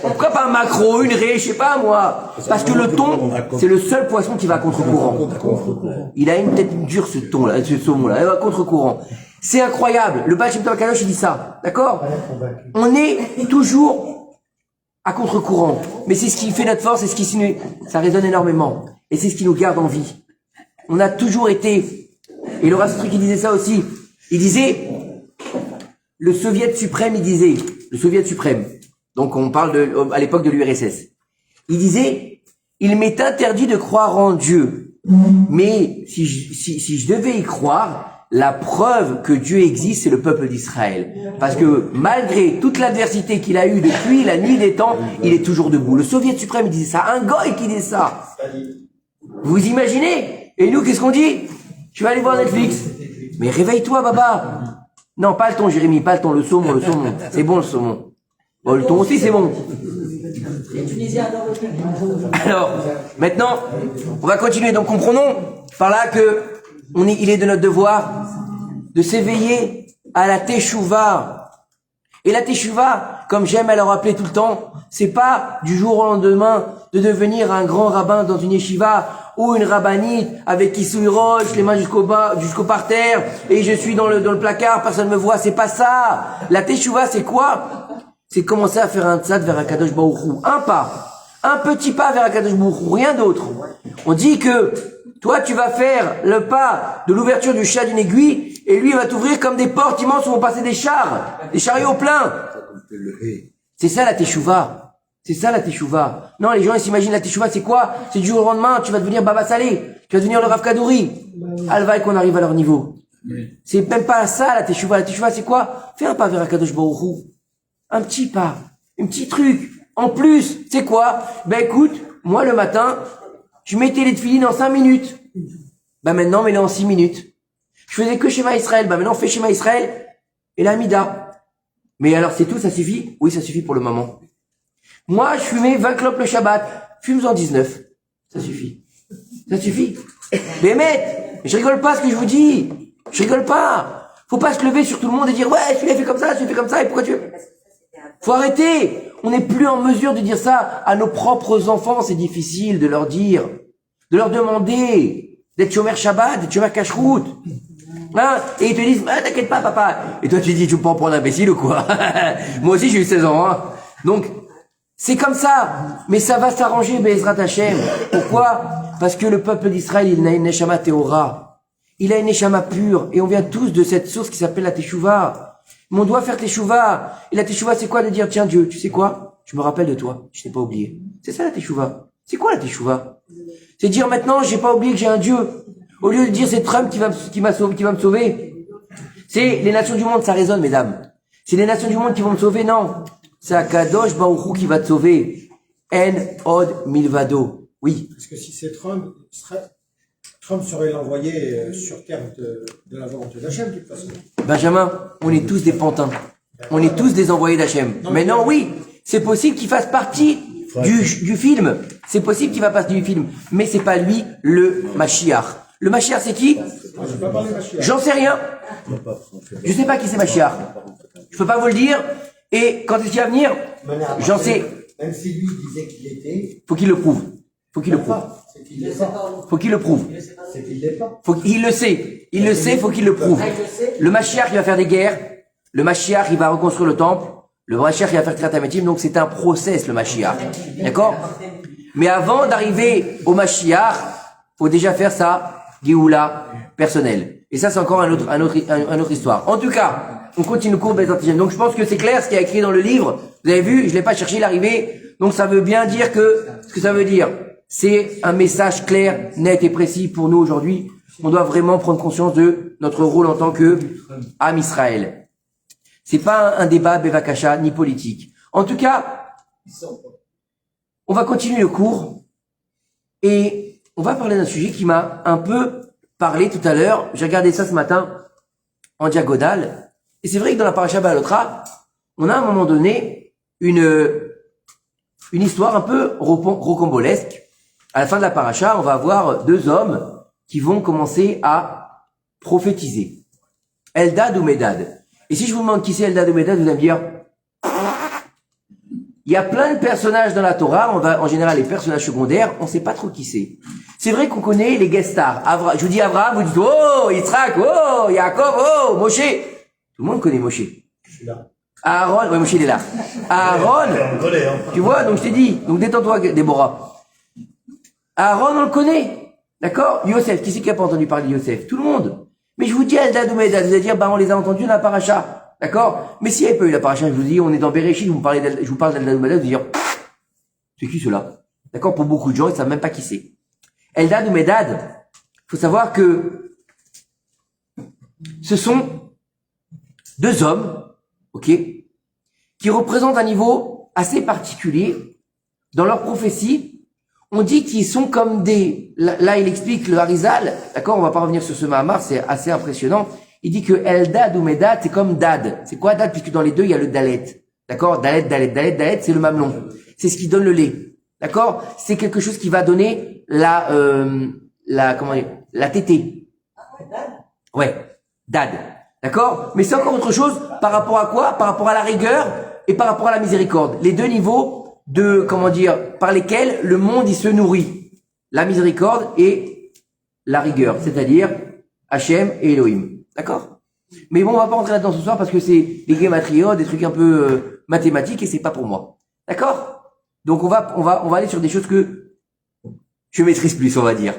Pourquoi pas un maquereau, une raie, je sais pas moi? Parce que le thon, c'est le seul poisson qui va à contre-courant. Il a une tête dure ce thon là, ce saumon là, il va à contre-courant. C'est incroyable. Le Baal Shem Tov HaKadosh, il dit ça. D'accord? On est toujours à contre-courant. Mais c'est ce qui fait notre force, c'est ce qui ça résonne énormément. Et c'est ce qui nous garde en vie. On a toujours été, et le Rastri qui disait ça aussi, il disait, le Soviet suprême, le Soviet suprême, donc on parle à l'époque de l'URSS, il disait, il m'est interdit de croire en Dieu, mais si je devais y croire, la preuve que Dieu existe, c'est le peuple d'Israël. Parce que malgré toute l'adversité qu'il a eue depuis la nuit des temps, il est toujours debout. Le Soviet suprême, il disait ça, un goy qui disait ça. Vous imaginez? Et nous, qu'est-ce qu'on dit? Je vais aller voir Netflix. Mais réveille-toi, Baba. Non, pas le thon, Jérémy, pas le thon, le saumon. C'est bon, le saumon. Bon, le thon aussi, c'est bon. Alors, maintenant, on va continuer. Donc, comprenons par là que il est de notre devoir de s'éveiller à la Teshuvah. Et la Teshuvah, comme j'aime à le rappeler tout le temps, c'est pas du jour au lendemain de devenir un grand rabbin dans une yeshiva ou une rabbinite avec Kissouy Roche, les mains jusqu'au par terre, et je suis dans le placard, personne me voit. C'est pas ça. La Teshuvah, c'est quoi? C'est commencer à faire un tzad vers Akadosh Baruch Hu. Un pas. Un petit pas vers Akadosh Baruch Hu. Rien d'autre. On dit que toi, tu vas faire le pas de l'ouverture du chat d'une aiguille, et lui, il va t'ouvrir comme des portes immenses où vont passer des chariots pleins. C'est ça la Teshuvah. C'est ça la Teshuvah. Non, les gens, ils s'imaginent la Teshuvah, c'est quoi? C'est du jour au lendemain, tu vas devenir Baba Salé, tu vas devenir le Rav Kadouri. Alvaï qu'on arrive à leur niveau. C'est même pas ça la Teshuvah. La Teshuvah, c'est quoi? Fais un pas vers Akadosh Baruch Hu. Un petit pas. Un petit truc. En plus, c'est quoi? Ben écoute, moi le matin, je mettais les tefilines en 5 minutes. Ben maintenant, mets-les en 6 minutes. Je faisais que Shema Israël. Ben maintenant, fais Shema Israël et la Mida. Mais alors, c'est tout, ça suffit? Oui, ça suffit pour le moment. Moi, je fumais 20 clopes le Shabbat. Fume-en 19. Ça suffit. Ça suffit. Mais mec, je rigole pas ce que je vous dis. Je rigole pas. Faut pas se lever sur tout le monde et dire, ouais, celui-là fait comme ça, celui-là fait comme ça, et pourquoi tu veux? Faut arrêter. On n'est plus en mesure de dire ça à nos propres enfants. C'est difficile de leur dire, de leur demander d'être Shomer Shabbat, d'être Shomer Kashrut. Hein? Et ils te disent, ah, t'inquiète pas, papa. Et toi, tu dis, tu me prends pour un imbécile ou quoi? Moi aussi, j'ai eu 16 ans, hein. Donc, c'est comme ça. Mais ça va s'arranger, Be'ezrat Hashem. Pourquoi? Parce que le peuple d'Israël, il a une neshama théora. Il a une neshama pure. Et on vient tous de cette source qui s'appelle la Teshuvah. Mais on doit faire Teshuvah. Et la Teshuvah, c'est quoi? De dire, tiens Dieu, tu sais quoi? Je me rappelle de toi. Je t'ai pas oublié. C'est ça la Teshuvah. C'est quoi la Teshuvah? C'est dire maintenant, j'ai pas oublié que j'ai un Dieu. Au lieu de dire c'est Trump qui va me sauver. C'est les nations du monde, ça résonne, mesdames. C'est les nations du monde qui vont me sauver, non. C'est Akadosh Baruch Hu qui va te sauver. En od milvado. Oui. Parce que si c'est Trump serait l'envoyé sur terre de la volonté d'Hachem, de toute façon. Benjamin, on est tous des pantins. On est tous des envoyés d'Hachem. Mais non, oui, c'est possible qu'il fasse partie du film. C'est possible qu'il fasse partie du film. Mais c'est pas lui le Mashiach. Le Mashiach, c'est qui? J'en sais rien. Je sais pas qui c'est Mashiach. Je peux pas vous le dire. Et quand est-ce qu'il va venir? J'en sais Même si lui disait qu'il était, Faut qu'il le prouve. Faut qu'il le prouve. c'est qu'il l'est pas. Faut qu'il le prouve. C'est qu'il l'est pas. Il le sait. Il le sait, faut qu'il le prouve. Le Mashiach, il va faire des guerres. Le Mashiach, il va reconstruire le temple. Le Mashiach, il va faire Kriyat donc c'est un process, le Mashiach. D'accord? Mais avant d'arriver au Mashiach, faut déjà faire sa Géoula personnelle. Et ça, c'est encore un autre histoire. En tout cas, on continue le cours Bezat Hashem. Donc, je pense que c'est clair ce qui est écrit dans le livre. Vous avez vu, je l'ai pas cherché, l'arrivée. Donc, ça veut bien dire ce que ça veut dire, c'est un message clair, net et précis pour nous aujourd'hui. On doit vraiment prendre conscience de notre rôle en tant que Am Israël. C'est pas un débat Bevakasha, ni politique. En tout cas, on va continuer le cours et on va parler d'un sujet qui m'a un peu parlé tout à l'heure. J'ai regardé ça ce matin en diagonale. Et c'est vrai que dans la paracha Balotra, on a à un moment donné une histoire un peu rocambolesque. À la fin de la paracha, on va avoir deux hommes qui vont commencer à prophétiser. Eldad ou Medad. Et si je vous demande qui c'est Eldad ou Medad, vous allez me dire, il y a plein de personnages dans la Torah, en général les personnages secondaires, on sait pas trop qui c'est. C'est vrai qu'on connaît les guest stars. Je vous dis Abraham, vous dites, oh, Yitzhak, oh, Yaakov, oh, Moshe. Tout le monde connaît Moshe. Je suis là. Aaron, ouais, Moshe il est là. Aaron, tu vois, donc je t'ai dit, donc détends-toi, Déborah. Aaron, on le connaît. D'accord? Yosef, qui c'est qui a pas entendu parler de Yosef? Tout le monde. Mais je vous dis Eldad ou Medad, vous allez dire, on les a entendus dans la paracha. D'accord? Mais s'il n'y avait pas eu la paracha, je vous dis, on est dans Bereshit, je vous parle d'Eldad ou Medad, vous allez dire, c'est qui cela? D'accord? Pour beaucoup de gens, ils savent même pas qui c'est. Eldad ou Medad, faut savoir que ce sont deux hommes, ok, qui représentent un niveau assez particulier. Dans leur prophétie, on dit qu'ils sont comme là il explique le Harizal, d'accord, on va pas revenir sur ce Mahamar, c'est assez impressionnant. Il dit que Eldad ou Medad, c'est comme Dad. C'est quoi Dad? Puisque dans les deux, il y a le Dalet. D'accord? Dalet, c'est le mamelon. C'est ce qui donne le lait. D'accord? C'est quelque chose qui va donner comment dire, la tétée. Ouais. Dad. D'accord? Mais c'est encore autre chose par rapport à quoi? Par rapport à la rigueur et par rapport à la miséricorde. Les deux niveaux par lesquels le monde, il se nourrit. La miséricorde et la rigueur. C'est-à-dire Hachem et Elohim. D'accord? Mais bon, on va pas rentrer là-dedans ce soir parce que c'est des gématrios, des trucs un peu mathématiques et c'est pas pour moi. D'accord? Donc on va aller sur des choses que je maîtrise plus, on va dire.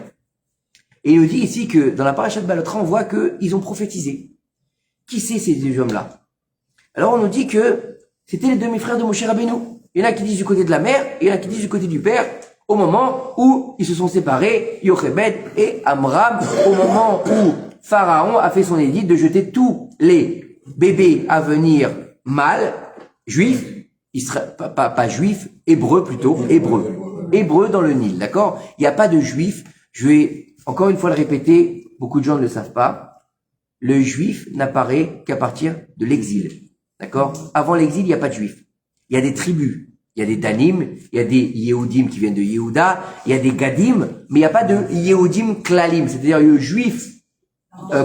Et il nous dit ici que dans la paracha de Balotra, on voit qu'ils ont prophétisé. Qui c'est ces deux hommes-là? Alors on nous dit que c'était les demi-frères de Moshe Rabbeinu. Il y en a qui disent du côté de la mère et il y en a qui disent du côté du père au moment où ils se sont séparés, Yochebed et Amram, au moment où Pharaon a fait son édit de jeter tous les bébés à venir mâles, juifs, pas juifs, hébreux plutôt, hébreux dans le Nil, d'accord? Il n'y a pas de juifs, je vais encore une fois le répéter, beaucoup de gens ne le savent pas, le juif n'apparaît qu'à partir de l'exil, d'accord? Avant l'exil, il n'y a pas de juifs. Il y a des tribus, il y a des Danim, il y a des Yehudim qui viennent de Yehuda, il y a des Gadim, mais il n'y a pas de Yehudim Klalim, c'est-à-dire le juif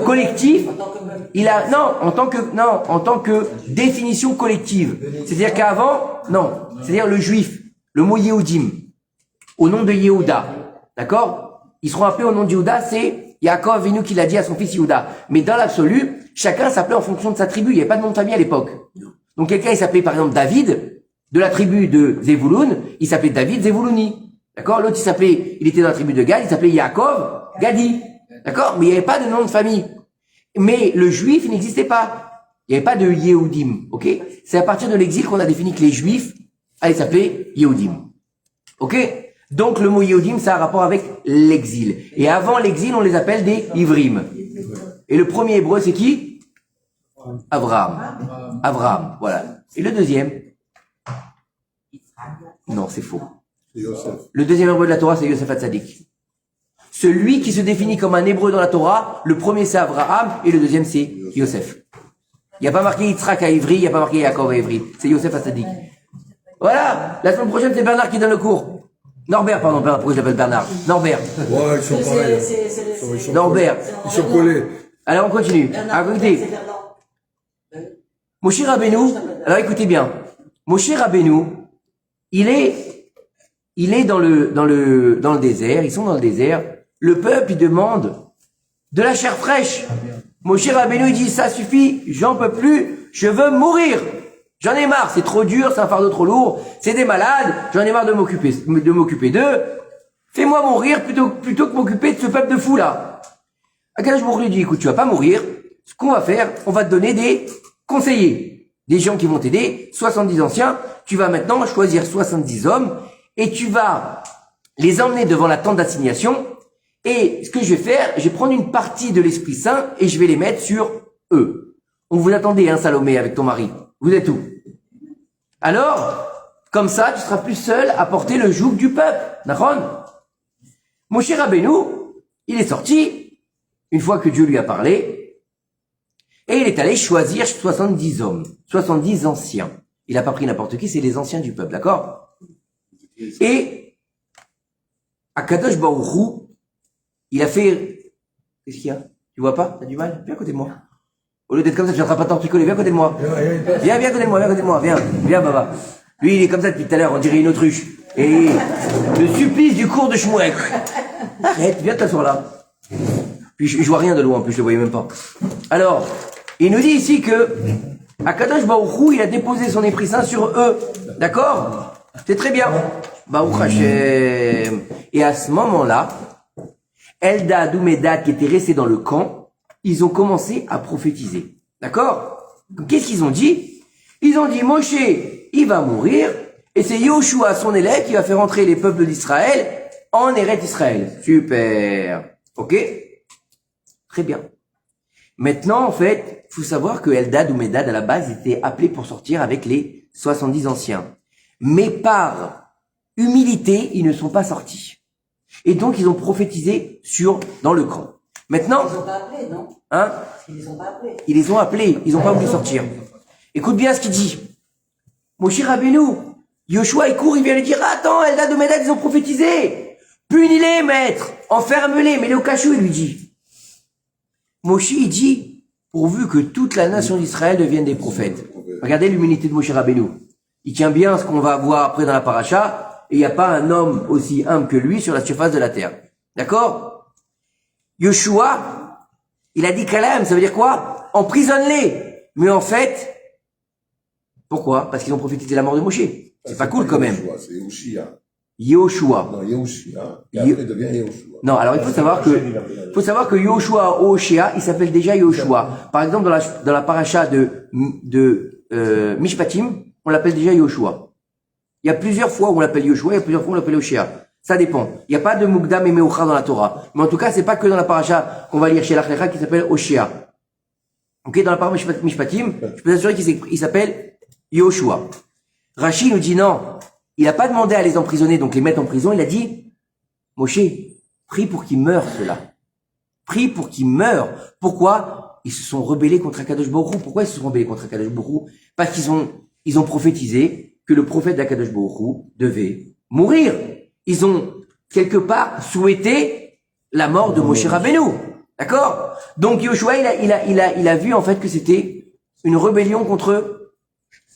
collectif. En tant que définition collective. C'est-à-dire qu'avant, c'est-à-dire le juif, le mot Yehudim, au nom de Yehuda, d'accord? Ils seront appelés au nom de Yehuda, c'est Yaakov Avinu qui l'a dit à son fils Yehuda. Mais dans l'absolu, chacun s'appelait en fonction de sa tribu, il n'y avait pas de nom de famille à l'époque. Donc quelqu'un, il s'appelait par exemple David, de la tribu de Zevouloun, il s'appelait David Zevoulouni. D'accord? L'autre, il était dans la tribu de Gad, il s'appelait Yaakov Gadi. D'accord? Mais il n'y avait pas de nom de famille. Mais le juif, il n'existait pas. Il n'y avait pas de Yehudim. Ok? C'est à partir de l'exil qu'on a défini que les juifs allaient s'appeler Yehudim. Ok? Donc le mot Yehudim, ça a un rapport avec l'exil. Et avant l'exil, on les appelle des Ivrim. Et le premier hébreu, c'est qui? Abraham. Voilà. Et le deuxième? Non, c'est faux. Le deuxième hébreu de la Torah, c'est Yosef Hatzadik. Celui qui se définit comme un hébreu dans la Torah, le premier c'est Abraham et le deuxième c'est Yosef. Il n'y a pas marqué Yitzhak à Ivry, il n'y a pas marqué Yaakov à Ivry. C'est Yosef Hatzadik. Voilà. La semaine prochaine, c'est Bernard qui donne le cours. Norbert, pardon, pourquoi je l'appelle Bernard? Norbert. Ouais, ils sont pareils. Norbert. Ils sont collés. Alors on continue. Alors écoutez. Moshe Rabbeinu, alors écoutez bien. Moshe Rabbeinu, il est dans le désert, ils sont dans le désert, le peuple, il demande de la chair fraîche. Moshe Rabbeinu, il dit, ça suffit, j'en peux plus, je veux mourir. J'en ai marre, c'est trop dur, c'est un fardeau trop lourd, c'est des malades, j'en ai marre de m'occuper d'eux. Fais-moi mourir plutôt que m'occuper de ce peuple de fous là. Akadosh Baruch Hu lui dit, écoute, tu vas pas mourir, ce qu'on va faire, on va te donner des conseillers, des gens qui vont t'aider, 70 anciens, tu vas maintenant choisir 70 hommes, et tu vas les emmener devant la tente d'assignation, et ce que je vais faire, je vais prendre une partie de l'Esprit Saint, et je vais les mettre sur eux. On vous attendait, hein, Salomé, avec ton mari. Vous êtes où? Alors, comme ça, tu seras plus seul à porter le joug du peuple. D'accord? Moshe Rabbeinu, il est sorti, une fois que Dieu lui a parlé, et il est allé choisir 70 hommes, 70 anciens. Il n'a pas pris n'importe qui, c'est les anciens du peuple, d'accord? Et, Akadosh Baruch Hu, il a fait... Qu'est-ce qu'il y a? Tu vois pas? T'as du mal? Viens à côté de moi. Au lieu d'être comme ça, tu ne pas tant picoler, viens à côté de moi. Viens à côté de moi, viens, Baba. Lui, il est comme ça depuis tout à l'heure, on dirait une autruche. Et le supplice du cours de Shmuel. Arrête, viens t'asseoir là. Puis je vois rien de loin, en plus je le voyais même pas. Alors, il nous dit ici que Akadosh Baruch Hu, il a déposé son Esprit Saint sur eux. D'accord? C'est très bien. Baruch Hashem. Et à ce moment-là, Eldad ou Medad qui étaient restés dans le camp, ils ont commencé à prophétiser. D'accord? Qu'est-ce qu'ils ont dit? Ils ont dit, Moshe, il va mourir, et c'est Yoshua, son élève, qui va faire entrer les peuples d'Israël en Eretz Israël. Super. Ok? Très bien. Maintenant, en fait, faut savoir que Eldad ou Medad, à la base, étaient appelés pour sortir avec les 70 anciens. Mais par humilité, ils ne sont pas sortis. Et donc, ils ont prophétisé dans le camp. Maintenant. Ils les ont pas appelés, non? Hein? Ils les ont pas appelés. Ils les ont appelés. Ils n'ont pas voulu sortir. Écoute bien ce qu'il dit. Moshe Rabbeinu, Yoshua, il court, il vient lui dire, attends, Eldad ou Medad, ils ont prophétisé. Punis-les, maître. Enferme-les, mets-les au cachot, il lui dit. Moshe, il dit, pourvu que toute la nation d'Israël devienne des prophètes. Regardez l'humilité de Moshe Rabbeinu. Il tient bien ce qu'on va voir après dans la paracha, et il n'y a pas un homme aussi humble que lui sur la surface de la terre. D'accord? Yoshua, il a dit Kalam, ça veut dire quoi? Emprisonne-les. Mais en fait, pourquoi? Parce qu'ils ont prophétisé la mort de Moshe. C'est pas cool quand même. C'est Yoshua. Yoshua. Non, Yoshua. Et après, il devient Yoshua. Non, alors il faut savoir que Yoshua Oshea, il s'appelle déjà Yoshua. Par exemple, dans la paracha de Mishpatim, on l'appelle déjà Yoshua. Il y a plusieurs fois où on l'appelle Yoshua, il y a plusieurs fois où on l'appelle Oshea. Ça dépend. Il n'y a pas de Mukdam et Meucha dans la Torah. Mais en tout cas, c'est pas que dans la paracha qu'on va lire chez l'Achlecha qui s'appelle Oshea. Ok, dans la paracha Mishpatim, je peux t'assurer qu'il s'appelle Yoshua. Rashi nous dit non, il n'a pas demandé à les emprisonner, donc les mettre en prison, il a dit, Moshe, prie pour qu'ils meurent ceux-là. Prie pour qu'ils meurent. Pourquoi? Ils se sont rebellés contre Akadosh Baruch Hu. Pourquoi ils se sont rebellés contre Akadosh Baruch Hu? Parce qu'ils ont prophétisé que le prophète d'Akadosh Baruch Hu devait mourir. Ils ont, quelque part, souhaité la mort de Moshe Rabbeinu. D'accord? Donc, Yoshua, il a vu, en fait, que c'était une rébellion contre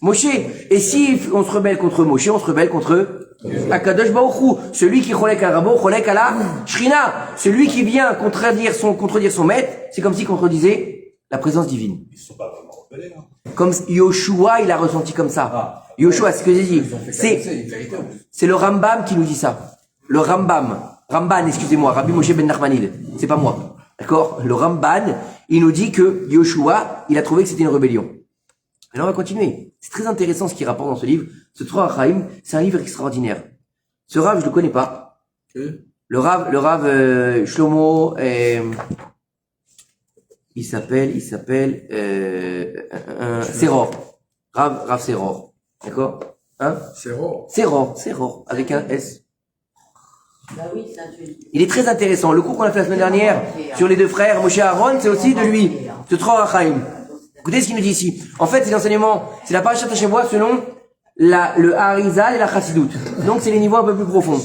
Moshe. Et si on se rebelle contre Moshe, on se rebelle contre Akadosh Baruch Hu. Celui qui cholek à Rabo, cholek à la Shrina. Celui qui vient contredire son maître, c'est comme s'il contredisait la présence divine. Ils sont pas vraiment rebellés, hein. Comme Yoshua, il a ressenti comme ça. Yoshua, c'est ce que j'ai dit. C'est le Rambam qui nous dit ça. Le Ramban, excusez-moi, Rabbi Moshe ben Nachmanil. C'est pas moi. D'accord? Le Ramban, il nous dit que Yoshua, il a trouvé que c'était une rébellion. Alors on va continuer. C'est très intéressant ce qu'il rapporte dans ce livre. Ce Torah Chaim, c'est un livre extraordinaire. Ce Rav, je le connais pas. Le Rav Shlomo, il s'appelle Seror. Rav Seror. D'accord? Hein? Seror, avec un S. Bah oui, ça, Il est très intéressant. Le cours qu'on a fait la semaine dernière sur les deux frères, Moshe et Aaron, c'est aussi de lui. Ce Torah Chaim. Écoutez ce qu'il nous dit ici. En fait, c'est l'enseignement, c'est la parashat Hashavua selon le Harizal et la Chassidut. Donc, c'est les niveaux un peu plus profonds.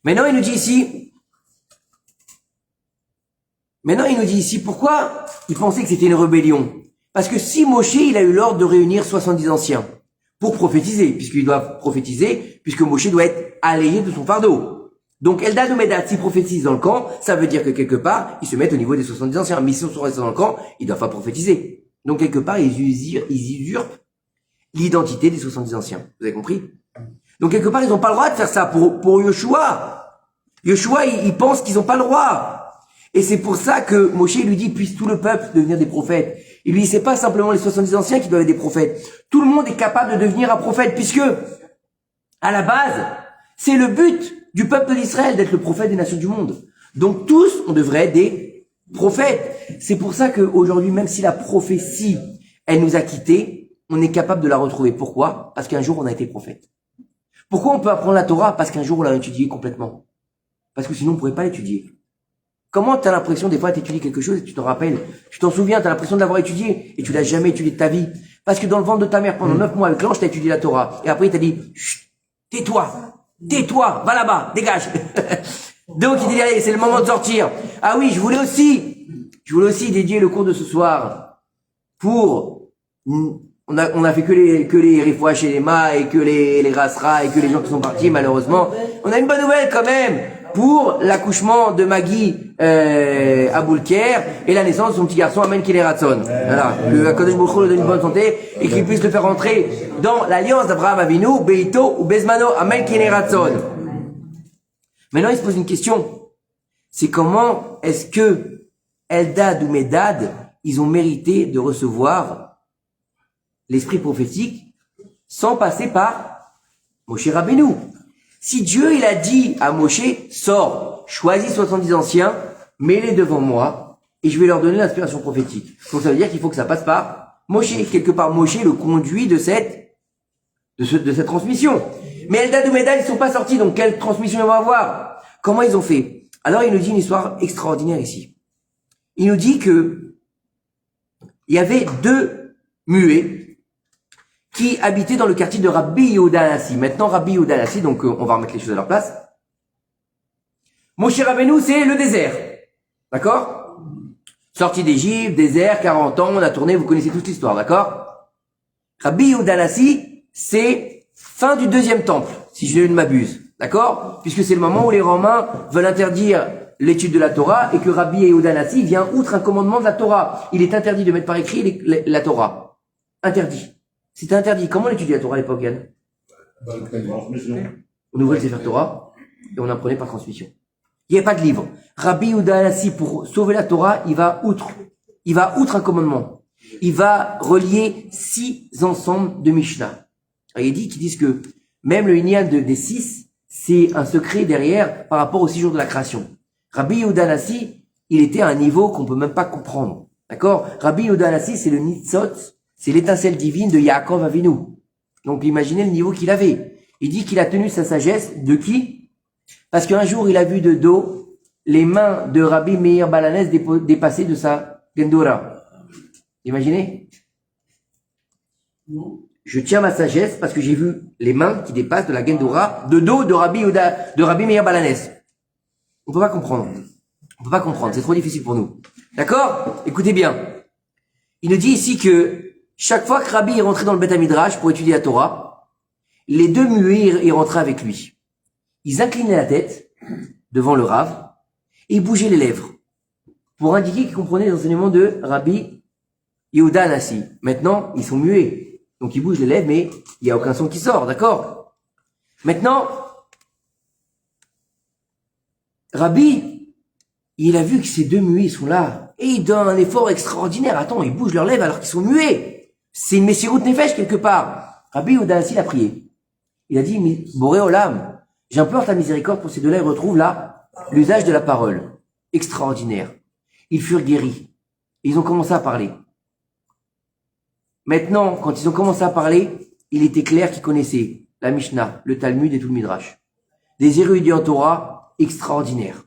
Maintenant, il nous dit ici, pourquoi il pensait que c'était une rébellion? Parce que si Moshe, il a eu l'ordre de réunir 70 anciens, pour prophétiser, puisqu'ils doivent prophétiser, puisque Moshe doit être allégé de son fardeau. Donc Eldad ou Medad, s'ils prophétisent dans le camp, ça veut dire que quelque part, ils se mettent au niveau des 70 anciens. Mais s'ils sont restés dans le camp, ils doivent pas prophétiser. Donc quelque part, ils usurpent l'identité des 70 anciens. Vous avez compris? Donc quelque part, ils n'ont pas le droit de faire ça pour Yoshua. Yoshua, il pense qu'ils n'ont pas le droit. Et c'est pour ça que Moshe lui dit, puisse tout le peuple devenir des prophètes. Il lui dit, c'est pas simplement les 70 anciens qui doivent être des prophètes. Tout le monde est capable de devenir un prophète, puisque, à la base, c'est le but du peuple d'Israël d'être le prophète des nations du monde. Donc tous, on devrait être des prophètes. C'est pour ça qu'aujourd'hui, même si la prophétie, elle nous a quittés, on est capable de la retrouver. Pourquoi? Parce qu'un jour, on a été prophète. Pourquoi on peut apprendre la Torah? Parce qu'un jour, on l'a étudiée complètement. Parce que sinon, on ne pourrait pas l'étudier. Comment tu as l'impression, des fois, t'étudies quelque chose et tu te rappelles, tu t'en souviens, tu as l'impression de l'avoir étudié et tu l'as jamais étudié de ta vie. Parce que dans le ventre de ta mère, pendant 9 mois avec l'ange, t'as étudié la Torah. Et après, il t'a dit, chut, tais-toi, va là-bas, dégage. Donc, il dit, allez, c'est le moment de sortir. Ah oui, je voulais aussi dédier le cours de ce soir pour, on a fait que les Rifouach et les Ma et que les Rasra et que les gens qui sont partis, malheureusement. On a une bonne nouvelle quand même pour l'accouchement de Maggie à Boulker et la naissance de son petit garçon Amen Kileratson. Voilà, que Kadosh Baruch Hu lui donne une bonne santé et qu'il puisse le faire rentrer dans l'alliance d'Abraham Avinu, Beito ou Bezmano, Amen Kileratson. Maintenant, il se pose une question. C'est comment est-ce que Eldad ou Medad, ils ont mérité de recevoir l'esprit prophétique sans passer par Moshe Rabbeinu. Si Dieu, il a dit à Moshe, sors, choisis 70 anciens, mets-les devant moi, et je vais leur donner l'inspiration prophétique. Donc ça veut dire qu'il faut que ça passe par Moshe. Quelque part, Moshe le conduit de cette transmission. Mais Eldad ou Medad, ils sont pas sortis, donc quelle transmission ils vont avoir? Comment ils ont fait? Alors il nous dit une histoire extraordinaire ici. Il nous dit que il y avait 2 muets qui habitaient dans le quartier de Rabbi Yehuda Hanassi. Maintenant, Rabbi Yehuda Hanassi, donc on va remettre les choses à leur place. Moshe Rabbeinu, c'est le désert. D'accord? Sorti d'Égypte, désert, 40 ans, on a tourné, vous connaissez toute l'histoire, d'accord? Rabbi Yehuda Hanassi, c'est fin du 2e temple, si je ne m'abuse. D'accord? Puisque c'est le moment où les Romains veulent interdire l'étude de la Torah et que Rabbi Yehuda Hanassi vient outre un commandement de la Torah. Il est interdit de mettre par écrit la Torah. Interdit. C'était interdit. Comment on étudiait la Torah à l'époque, Yann? On ouvrait le Sefer Torah et on apprenait par transmission. Il n'y avait pas de livre. Rabbi Yehuda Hanassi, pour sauver la Torah, il va outre un commandement. Il va relier 6 ensembles de Mishnah. Alors, il dit qu'ils disent que même le Inyan des 6, c'est un secret derrière par rapport aux 6 jours de la création. Rabbi Yehuda Hanassi, il était à un niveau qu'on peut même pas comprendre. D'accord? Rabbi Yehuda Hanassi, c'est le Nitzot, c'est l'étincelle divine de Yaakov Avinu. Donc imaginez le niveau qu'il avait. Il dit qu'il a tenu sa sagesse de qui? Parce qu'un jour il a vu de dos les mains de Rabbi Meir Balanès dépasser de sa Gendora. Imaginez? Je tiens ma sagesse parce que j'ai vu les mains qui dépassent de la Gendora de dos de Rabbi Meir Balanès. On peut pas comprendre. C'est trop difficile pour nous. D'accord? Écoutez bien. Il nous dit ici que chaque fois que Rabbi est rentré dans le Beth Midrash pour étudier la Torah, les 2 muets y rentraient avec lui. Ils inclinaient la tête devant le Rav et ils bougeaient les lèvres pour indiquer qu'ils comprenaient les enseignements de Rabbi Yehuda Hanassi. Maintenant, ils sont muets. Donc ils bougent les lèvres, mais il n'y a aucun son qui sort, d'accord? Maintenant, Rabbi, il a vu que ces 2 muets, ils sont là. Et ils donnent un effort extraordinaire. Attends, ils bougent leurs lèvres alors qu'ils sont muets. C'est une Messirut Nefesh quelque part. Rabbi Yehuda Hanassi a prié. Il a dit, mais Boré Olam, j'implore ta miséricorde pour ces 2-là, ils retrouvent là l'usage de la parole. Extraordinaire. Ils furent guéris. Et ils ont commencé à parler. Maintenant, quand ils ont commencé à parler, il était clair qu'ils connaissaient la Mishnah, le Talmud et tout le Midrash. Des érudits en Torah extraordinaires.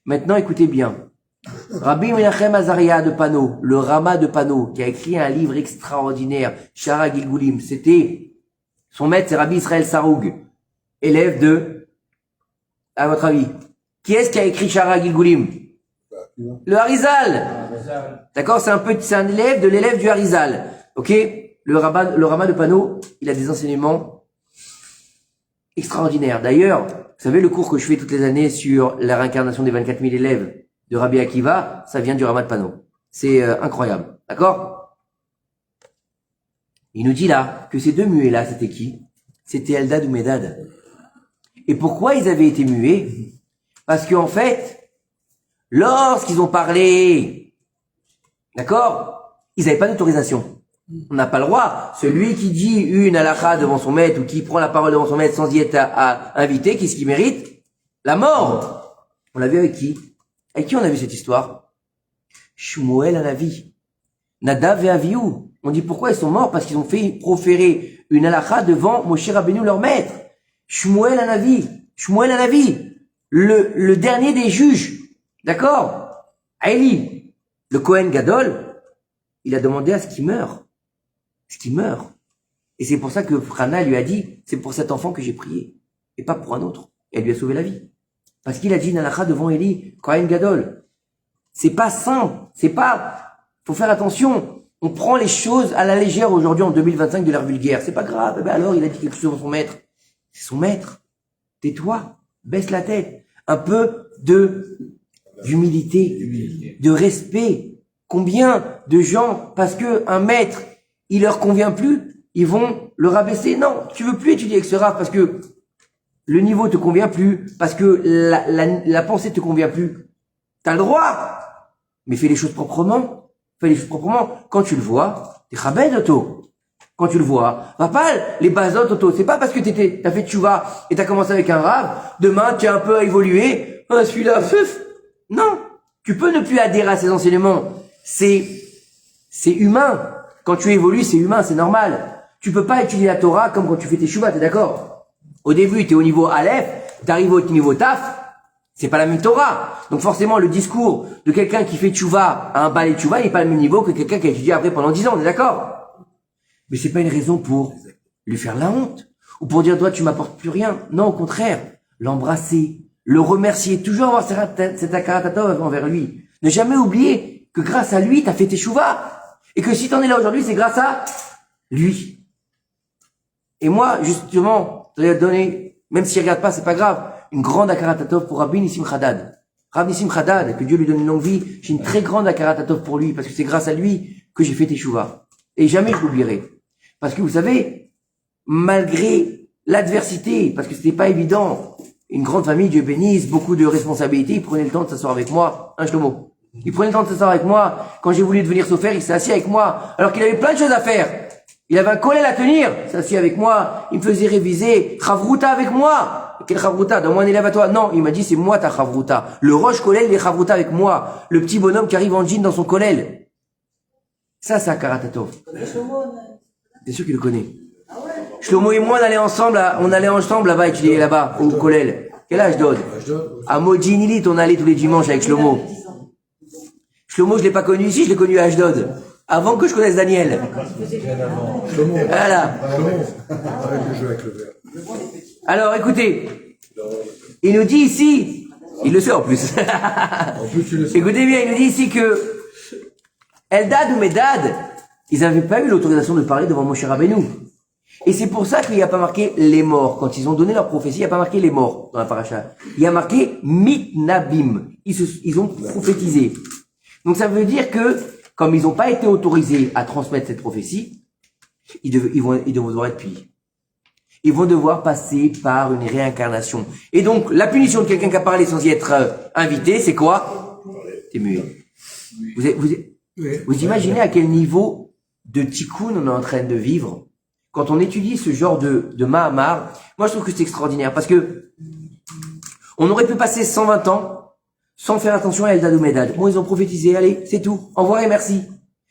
Maintenant, écoutez bien. Rabbi Menachem Azaria de Pano, le Rama de Pano, qui a écrit un livre extraordinaire, Shara Gilgulim, c'était, son maître, c'est Rabbi Israël Saroug, élève de, à votre avis, qui est-ce qui a écrit Shara Gilgulim? Le Harizal. D'accord? C'est un élève de l'élève du Harizal. Ok? le rabbin de Pano, il a des enseignements extraordinaires. D'ailleurs, vous savez, le cours que je fais toutes les années sur la réincarnation des 24 000 élèves de Rabbi Akiva, ça vient du rabbin de Pano. C'est incroyable. D'accord? Il nous dit là que ces deux muets-là, c'était qui? C'était Eldad ou Medad. Et pourquoi ils avaient été muets? Parce qu'en fait, lorsqu'ils ont parlé, d'accord, ils n'avaient pas d'autorisation. On n'a pas le droit. Celui qui dit une halakha devant son maître ou qui prend la parole devant son maître sans y être invité, qu'est-ce qu'il mérite? La mort. On l'a vu avec qui? Avec qui on a vu cette histoire? Shmuel Hanavi. Nadav et Avihu. On dit pourquoi ils sont morts? Parce qu'ils ont fait proférer une halakha devant Moshe Rabbeinu, leur maître. Shmuel Hanavi. Shmuel Hanavi. Le dernier des juges. D'accord? Aïli. Le Kohen Gadol. Il a demandé à ce qu'il meure. Ce qu'il meure. Et c'est pour ça que Frana lui a dit, c'est pour cet enfant que j'ai prié. Et pas pour un autre. Et elle lui a sauvé la vie. Parce qu'il a dit une halakha devant Eli, Kohen Gadol. C'est pas simple. C'est pas, faut faire attention. On prend les choses à la légère aujourd'hui en 2025 de l'ère vulgaire. C'est pas grave. Eh ben alors, il a dit quelque chose devant son maître. C'est son maître. Tais-toi. Baisse la tête. Un peu d'humilité. De respect. Combien de gens, parce que un maître, il leur convient plus, ils vont le rabaisser. Non, tu veux plus étudier avec ce rave parce que le niveau te convient plus, parce que la pensée te convient plus. T'as le droit. Mais fais les choses proprement. Fais les choses proprement. Quand tu le vois, t'es rabais, Otto. Quand tu le vois, va pas les basotes, Otto. C'est pas parce que t'as fait tchouva et t'as commencé avec un rave, demain tu as un peu évolué. Ah, celui-là, non. Tu peux ne plus adhérer à ses enseignements. C'est humain. Quand tu évolues, c'est humain, c'est normal. Tu peux pas étudier la Torah comme quand tu fais tes shuvas, t'es d'accord? Au début, t'es au niveau Aleph, t'arrives au niveau Taf, c'est pas la même Torah. Donc forcément, le discours de quelqu'un qui fait tchouva à un balai tchouva, il n'est pas le même niveau que quelqu'un qui a étudié après pendant 10 ans, on est d'accord? Mais c'est pas une raison pour lui faire la honte. Ou pour dire, toi, tu m'apportes plus rien. Non, au contraire. L'embrasser. Le remercier. Toujours avoir cet akaratatov envers lui. Ne jamais oublier que grâce à lui, t'as fait tes shuvas. Et que si t'en es là aujourd'hui, c'est grâce à lui. Et moi, justement, je vais donner, même s'il regarde pas, c'est pas grave, une grande akaratatov pour Rabbi Nissim Haddad. Rabbi Nissim Haddad, que Dieu lui donne une longue vie, j'ai une très grande akaratatov pour lui, parce que c'est grâce à lui que j'ai fait tes shuvas. Et jamais je l'oublierai. Parce que vous savez, malgré l'adversité, parce que c'était pas évident, une grande famille, Dieu bénisse, beaucoup de responsabilités, il prenait le temps de s'asseoir avec moi, Shlomo. Il prenait le temps de s'asseoir avec moi. Quand j'ai voulu devenir sophère, il s'est assis avec moi. Alors qu'il avait plein de choses à faire. Il avait un collèle à tenir. Il s'est assis avec moi. Il me faisait réviser. Chavruta avec moi. Quel Chavruta? Donne-moi un élève à toi. Non, il m'a dit, c'est moi ta Chavruta. Le roche collèle, il est Chavruta avec moi. Le petit bonhomme qui arrive en jean dans son collèle. Ça, c'est un Karatatov. Bien sûr qu'il le connaît. Shlomo et moi, on allait ensemble là-bas étudier là-bas, au collèle. Quel âge Dod? À Modjinilit, on allait tous les dimanches avec Shlomo. Shlomo, je l'ai pas connu ici, je l'ai connu à Ashdod. Avant que je connaisse Daniel. Shlomo. Voilà. Arrête de jouer avec le verre. Alors, écoutez. Il nous dit ici, il le sait en plus. En plus, tu le sais. Écoutez bien, il nous dit ici que Eldad ou Medad, ils n'avaient pas eu l'autorisation de parler devant Moshe Rabbeinu. Et c'est pour ça qu'il n'y a pas marqué les morts. Quand ils ont donné leur prophétie, il n'y a pas marqué les morts dans la paracha. Il y a marqué mitnabim. Ils ont prophétisé. Donc ça veut dire que, comme ils n'ont pas été autorisés à transmettre cette prophétie, ils vont devoir être punis. Ils vont devoir passer par une réincarnation. Et donc, la punition de quelqu'un qui a parlé sans y être invité, c'est quoi? T'es muet. Vous imaginez à quel niveau de tikkun on est en train de vivre quand on étudie ce genre de Mahamar? Moi, je trouve que c'est extraordinaire parce que on aurait pu passer 120 ans sans faire attention à Eldad ou Medad. Bon, ils ont prophétisé, allez, c'est tout. Au revoir et merci.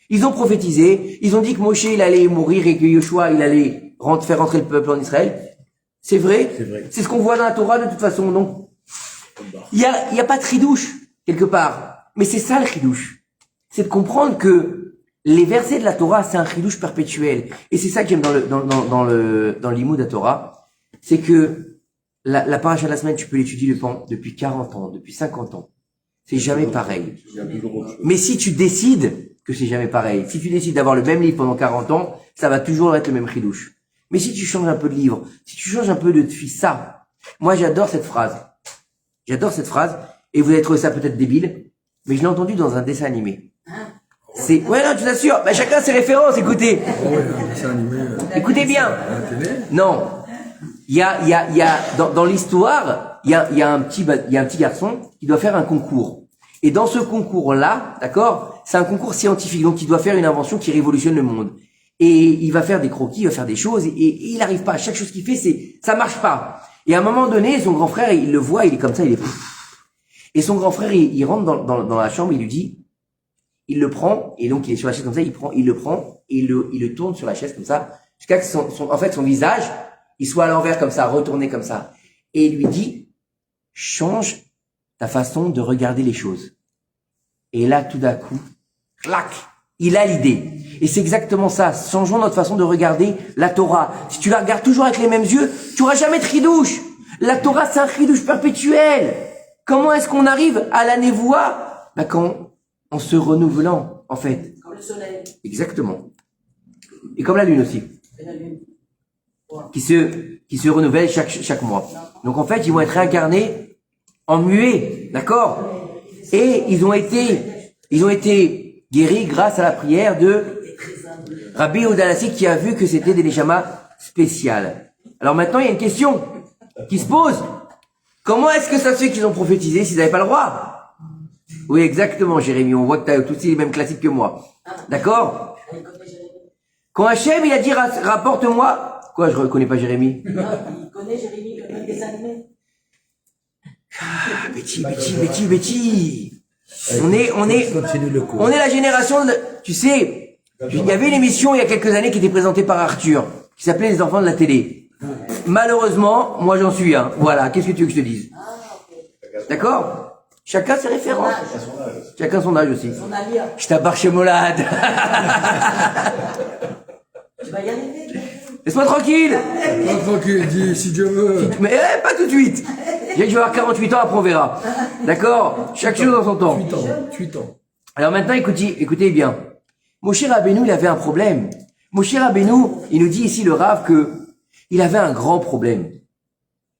Ils ont prophétisé, ils ont dit que Moshe, il allait mourir et que Yoshua, il allait faire rentrer le peuple en Israël. C'est vrai. C'est ce qu'on voit dans la Torah de toute façon. Donc, il y a pas de chidouche, quelque part. Mais c'est ça le chidouche. C'est de comprendre que les versets de la Torah, c'est un chidouche perpétuel. Et c'est ça que j'aime dans le limoud de la Torah. C'est que la paracha de la semaine, tu peux l'étudier depuis 40 ans, depuis 50 ans. C'est jamais pareil. Mais si tu décides que que c'est jamais pareil. Si tu décides d'avoir le même livre pendant 40 ans, ça va toujours être le même chidouche. Mais si tu changes un peu de livre, si tu changes un peu de tfissa, moi j'adore cette phrase. J'adore cette phrase, et vous allez trouver ça peut-être débile, mais je l'ai entendu dans un dessin animé. C'est, ouais, non, tu t'assures, bah, chacun ses références, écoutez. Écoutez bien. Non. Il y a, dans l'histoire, il y a un petit garçon qui doit faire un concours. Et dans ce concours-là, d'accord, c'est un concours scientifique, donc il doit faire une invention qui révolutionne le monde. Et il va faire des croquis, il va faire des choses, et il n'arrive pas. Chaque chose qu'il fait, ça marche pas. Et à un moment donné, son grand frère, il le voit, il est comme ça, il est et son grand frère, il rentre dans la chambre, il lui dit, il le prend, et donc il est sur la chaise comme ça, il le prend, et il le tourne sur la chaise comme ça, jusqu'à que son visage, il soit à l'envers comme ça, retourné comme ça. Et il lui dit, change ta façon de regarder les choses. Et là, tout d'un coup, clac, il a l'idée. Et c'est exactement ça. Changeons notre façon de regarder la Torah. Si tu la regardes toujours avec les mêmes yeux, tu auras jamais de chidouche. La Torah, c'est un chidouche perpétuel. Comment est-ce qu'on arrive à la névoie? Bah, en se renouvelant, en fait. Comme le soleil. Exactement. Et comme la lune aussi. Et la lune. Ouais. Qui se renouvelle chaque mois. Donc en fait, ils vont être réincarnés en muets, d'accord? Et ils ont été guéris grâce à la prière de Rabbi Odanassi qui a vu que c'était des neshamas spéciales. Alors maintenant, il y a une question qui se pose. Comment est-ce que ça se fait qu'ils ont prophétisé s'ils n'avaient pas le droit? Oui, exactement, Jérémie. On voit que tu as tous les mêmes classiques que moi. D'accord? Quand Hachem, il a dit, rapporte-moi. Quoi, je reconnais pas Jérémie? Non, il connaît Jérémie, il connaît des animés. Betty. On est la génération de, tu sais, il y avait une émission il y a quelques années qui était présentée par Arthur, qui s'appelait Les enfants de la télé. Malheureusement, moi j'en suis un. Voilà, qu'est-ce que tu veux que je te dise? D'accord? Chacun ses références. Chacun son âge aussi. Son allié. Je t'abbarre chez Molade. Tu vas y arriver. Laisse-moi tranquille. Tranquille, dis si Dieu veut. Mais pas tout de suite. Je vais avoir 48 ans, après on verra. D'accord? Chaque chose dans son temps. 8 ans. Alors maintenant, écoutez bien. Moshe Rabbeinu, il avait un problème. Moshe Rabbeinu, il nous dit ici le Rav que il avait un grand problème.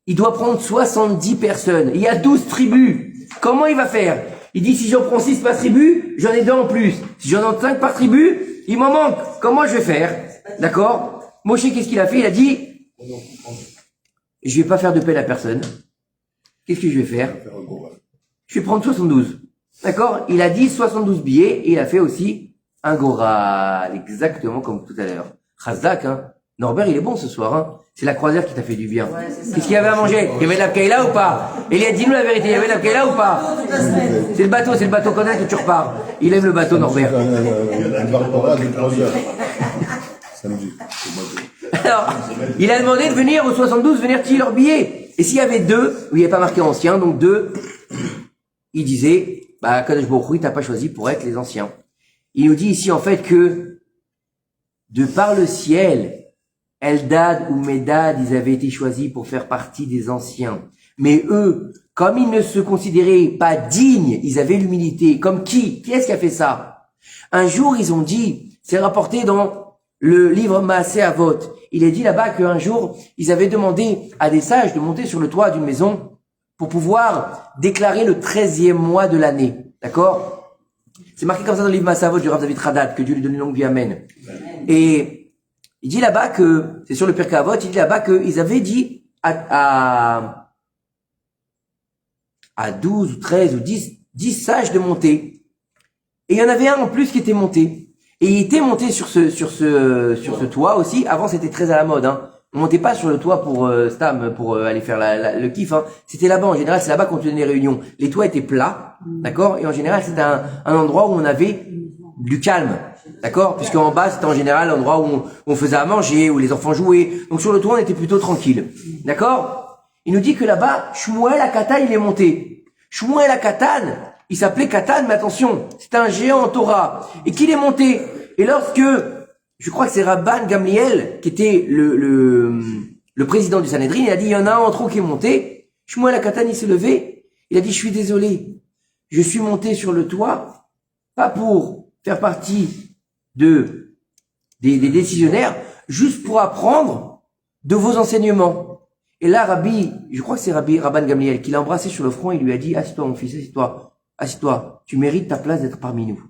Il doit prendre 70 personnes. Il y a 12 tribus. Comment il va faire? Il dit si j'en prends 6 par tribu, j'en ai 2 en plus. Si j'en ai 5 par tribu, il m'en manque. Comment je vais faire? D'accord? Moshe, qu'est-ce qu'il a fait? Il a dit, je vais pas faire de peine à personne. Qu'est-ce que je vais faire? Je vais prendre 72. D'accord? Il a dit 72 billets et il a fait aussi un goral. Exactement comme tout à l'heure. Chazak, hein. Norbert, il est bon ce soir, hein. C'est la croisière qui t'a fait du bien. Ouais, Qu'est-ce qu'il y avait à manger? Il y avait de la kaila ou pas? Elia, dis-nous la vérité, il y avait de la kaila ou pas? C'est le bateau qu'on a que tu repars. Il aime le bateau, Norbert. Un barbara de 3 heures. Samedi. Alors, il a demandé de venir aux 72, venir tirer leur billet. Et s'il y avait 2, où il n'y avait pas marqué ancien, donc 2, il disait, bah, Kadosh Baruch Hu, t'as pas choisi pour être les anciens. Il nous dit ici, en fait, que, de par le ciel, Eldad ou Medad, ils avaient été choisis pour faire partie des anciens. Mais eux, comme ils ne se considéraient pas dignes, ils avaient l'humilité. Comme qui? Qui est-ce qui a fait ça? Un jour, ils ont dit, c'est rapporté dans le livre Maaseh Avot. Il est dit là-bas qu'un jour, ils avaient demandé à des sages de monter sur le toit d'une maison pour pouvoir déclarer le 13e mois de l'année. D'accord? C'est marqué comme ça dans le livre Maaseh Avot du Rav David Radat, que Dieu lui donne une longue vie, amen. Et il dit là-bas que, c'est sur le Pirkei Avot, il dit là-bas qu'ils avaient dit à 12 ou 13 ou 10 sages de monter. Et il y en avait un en plus qui était monté. Et il était monté sur ce toit aussi. Avant, c'était très à la mode, hein. On montait pas sur le toit pour Stam, pour aller faire le kiff, hein. C'était là-bas. En général, c'est là-bas qu'on tenait les réunions. Les toits étaient plats, d'accord? Et en général, c'était un endroit où on avait du calme, d'accord? Puisqu'en bas, c'était en général l'endroit où on faisait à manger, où les enfants jouaient. Donc sur le toit, on était plutôt tranquille, d'accord? Il nous dit que là-bas, Shmuel Akatan, il est monté. Shmuel Akatan, il s'appelait Katan, mais attention, c'était un géant en Torah. Et qu'il est monté. Et lorsque, je crois que c'est Rabban Gamliel, qui était le président du Sanhedrin, il a dit, il y en a un en trop qui est monté. Shmuel Akatan, il s'est levé. Il a dit, je suis désolé. Je suis monté sur le toit, pas pour faire partie des décisionnaires juste pour apprendre de vos enseignements. Et là, Rabbi, je crois que c'est Rabban Gamliel, qui l'a embrassé sur le front et lui a dit, assieds-toi mon fils, assieds-toi, tu mérites ta place d'être parmi nous.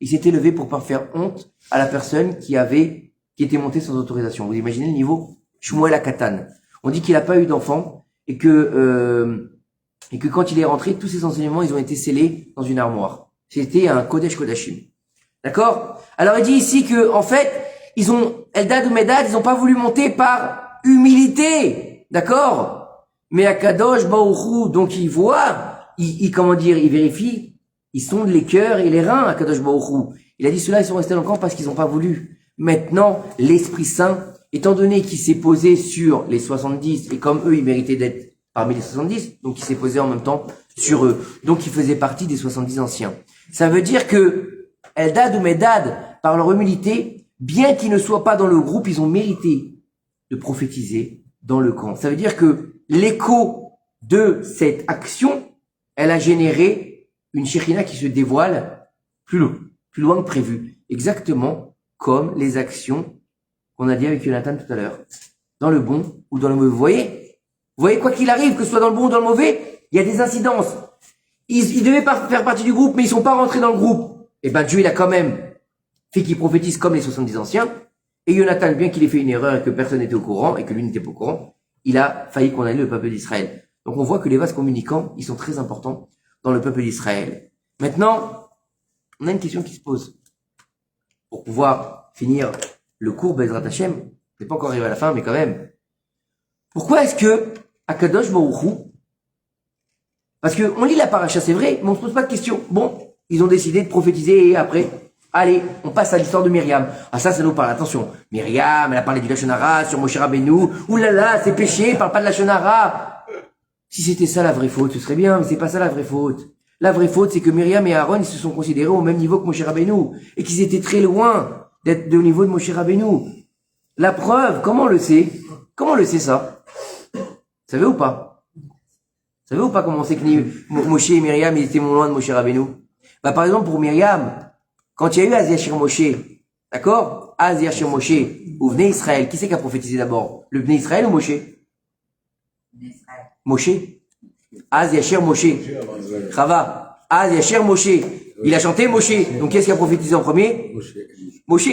Il s'était levé pour pas faire honte à la personne qui était montée sans autorisation. Vous imaginez le niveau? Shmuel Akatan. On dit qu'il n'a pas eu d'enfant et que quand il est rentré, tous ses enseignements, ils ont été scellés dans une armoire. C'était un Kodesh Kodashim. D'accord? Alors il dit ici que, en fait, Eldad ou Medad, ils n'ont pas voulu monter par humilité. D'accord? Mais Akadosh Baruch Hu, donc il voit, il vérifie, ils sondent les cœurs et les reins, Akadosh Baruch Hu. Il a dit ceux-là, ils sont restés dans le camp parce qu'ils n'ont pas voulu. Maintenant, l'Esprit Saint, étant donné qu'il s'est posé sur les 70, et comme eux, ils méritaient d'être parmi les 70, donc il s'est posé en même temps sur eux. Donc il faisait partie des 70 anciens. Ça veut dire que Eldad ou Medad, par leur humilité, bien qu'ils ne soient pas dans le groupe, ils ont mérité de prophétiser dans le camp. Ça veut dire que l'écho de cette action, elle a généré une Shekhinah qui se dévoile plus loin que prévu. Exactement comme les actions qu'on a dit avec Jonathan tout à l'heure. Dans le bon ou dans le mauvais. Vous voyez, quoi qu'il arrive, que ce soit dans le bon ou dans le mauvais, il y a des incidences. Ils devaient pas faire partie du groupe, mais ils sont pas rentrés dans le groupe. Et ben, Dieu, il a quand même fait qu'ils prophétisent comme les 70 anciens. Et Jonathan, bien qu'il ait fait une erreur et que personne n'était au courant, et que lui n'était pas au courant, il a failli condamner le peuple d'Israël. Donc on voit que les vases communicants, ils sont très importants dans le peuple d'Israël. Maintenant, on a une question qui se pose. Pour pouvoir finir le cours Bezrat Hashem, on n'est pas encore arrivé à la fin, mais quand même. Pourquoi est-ce que Akadosh Baruch Hu, parce que on lit la paracha, c'est vrai, mais on se pose pas de questions. Bon, ils ont décidé de prophétiser et après, allez, on passe à l'histoire de Myriam. Ah ça nous parle, attention. Myriam, elle a parlé du Lashon Hara sur Moshe Rabbeinu. Ouh là là, c'est péché, elle parle pas de Lashon Hara. Si c'était ça la vraie faute, ce serait bien, mais c'est pas ça la vraie faute. La vraie faute, c'est que Myriam et Aaron, ils se sont considérés au même niveau que Moshe Rabbeinu. Et qu'ils étaient très loin d'être au niveau de Moshe Rabbeinu. La preuve, comment on le sait? Comment on le sait ça? Vous savez ou pas? Vous savez ou pas comment on sait que Moshe et Myriam, ils étaient loin de Moshe Rabbeinu? Bah, par exemple, pour Myriam, quand il y a eu Az Yashir Moshe, d'accord? Az Yashir Moshe, ou Bnei Israël, qui c'est qui a prophétisé d'abord? Le Bnei Israël ou Moshe? Moshe. Az Yashir Moshe. Chava. Az Yashir Moshe. Il a chanté Moshe. Donc, qui est-ce qui a prophétisé en premier? Moshe.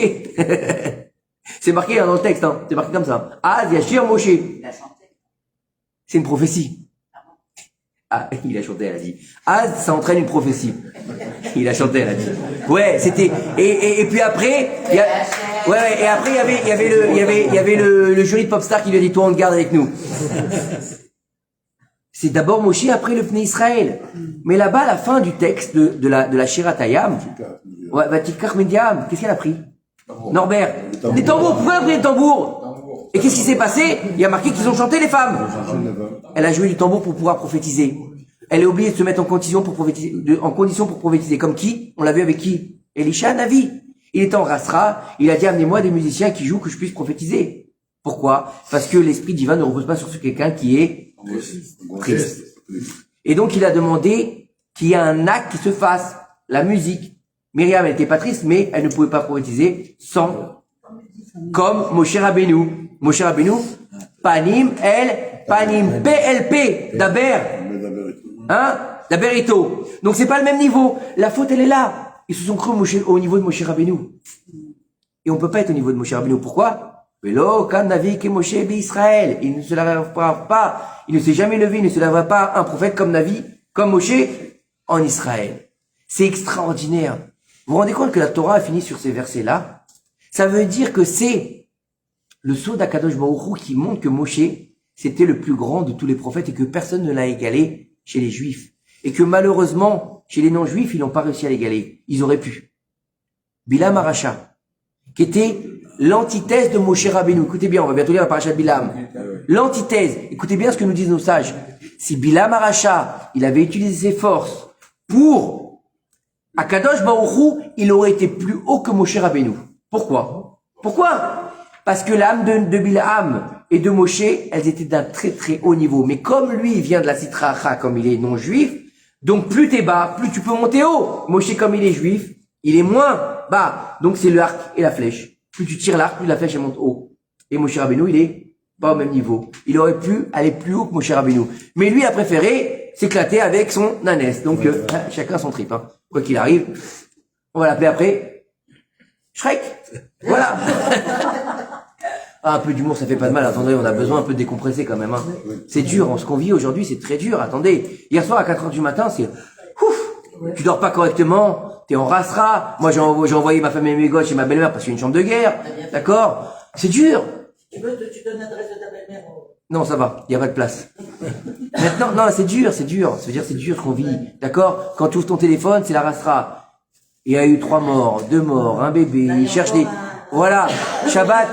C'est marqué dans le texte, hein. C'est marqué comme ça. Az Yashir Moshe. C'est une prophétie. Ah, il a chanté, elle a dit. Az, ça entraîne une prophétie. Il a chanté, elle a dit. Ouais, c'était, et puis après, et après, il y avait le jury de Popstar qui lui a dit, toi, on te garde avec nous. C'est d'abord Moshe, après le Bnei Israël. Mais là-bas, à la fin du texte de la Shirat Hayam, ouais, Vatikar Mediam, qu'est-ce qu'elle a pris? Norbert. Les tambours, pourquoi elle a pris les tambours? Et qu'est-ce qui s'est passé? Il y a marqué qu'ils ont chanté les femmes. Elle a joué du tambour pour pouvoir prophétiser. Elle est obligée de se mettre en condition pour prophétiser. Comme qui? On l'a vu avec qui? Elisha Navi. Il était en Rasra, il a dit amenez-moi des musiciens qui jouent que je puisse prophétiser. Pourquoi? Parce que l'esprit divin ne repose pas sur quelqu'un qui est triste. Et donc il a demandé qu'il y ait un acte qui se fasse, la musique. Myriam, elle était pas triste, mais elle ne pouvait pas prophétiser sans, comme Moshe Rabbeinu. Moshe Rabbeinu, Panim, Panim, PLP, Daber. Hein? Daber Ito. Donc c'est pas le même niveau. La faute, elle est là. Ils se sont cru au niveau de Moshe Rabbeinu. Et on peut pas être au niveau de Moshe Rabbeinu. Pourquoi? Velo, kan Navi, ke Moshe, Israël. Il ne se lèvera pas, il ne s'est jamais levé, il ne se lèvera pas un prophète comme Navi, comme Moshe, en Israël. C'est extraordinaire. Vous vous rendez compte que la Torah a fini sur ces versets-là? Ça veut dire que c'est le sceau d'Akadosh Baruch Hu qui montre que Moshe, c'était le plus grand de tous les prophètes et que personne ne l'a égalé chez les Juifs. Et que malheureusement, chez les non-Juifs, ils n'ont pas réussi à l'égaler. Ils auraient pu. Bilam Aracha, qui était l'antithèse de Moshe Rabbeinu. Écoutez bien, on va bientôt lire la paracha de Bilam. L'antithèse. Écoutez bien ce que nous disent nos sages. Si Bilam Aracha, il avait utilisé ses forces pour Akadosh Baruch Hu, il aurait été plus haut que Moshe Rabbeinu. Pourquoi? Parce que l'âme de Bilam et de Moshe, elles étaient d'un très très haut niveau. Mais comme lui, il vient de la Sitra Achra, comme il est non-juif, donc plus t'es bas, plus tu peux monter haut. Moshe, comme il est juif, il est moins bas. Donc c'est l'arc et la flèche. Plus tu tires l'arc, plus la flèche elle monte haut. Et Moshe Rabbeinu, il est pas au même niveau. Il aurait pu aller plus haut que Moshe Rabbeinu. Mais lui a préféré s'éclater avec son ânesse. Donc chacun son trip. Hein. Quoi qu'il arrive, on va l'appeler après Shrek. Voilà. Ah, un peu d'humour, ça fait pas de mal. Attendez, on a besoin un peu de décompresser quand même. Hein. C'est dur. En ce qu'on vit aujourd'hui, c'est très dur. Attendez, hier soir à 4h du matin, c'est ouf. Tu dors pas correctement, t'es en rassera. Moi, j'ai envoyé ma femme et mes gosses chez ma belle-mère parce qu'il y a une chambre de guerre. D'accord? C'est dur. Tu donnes l'adresse de ta belle-mère Non, ça va. Il y a pas de place. Maintenant, non, c'est dur, c'est dur. Ça veut dire c'est dur ce qu'on vit. D'accord? Quand tu ouvres ton téléphone, c'est la rassera. Il y a eu 3 morts, 2 morts, un bébé. Il cherche des, voilà. Shabbat,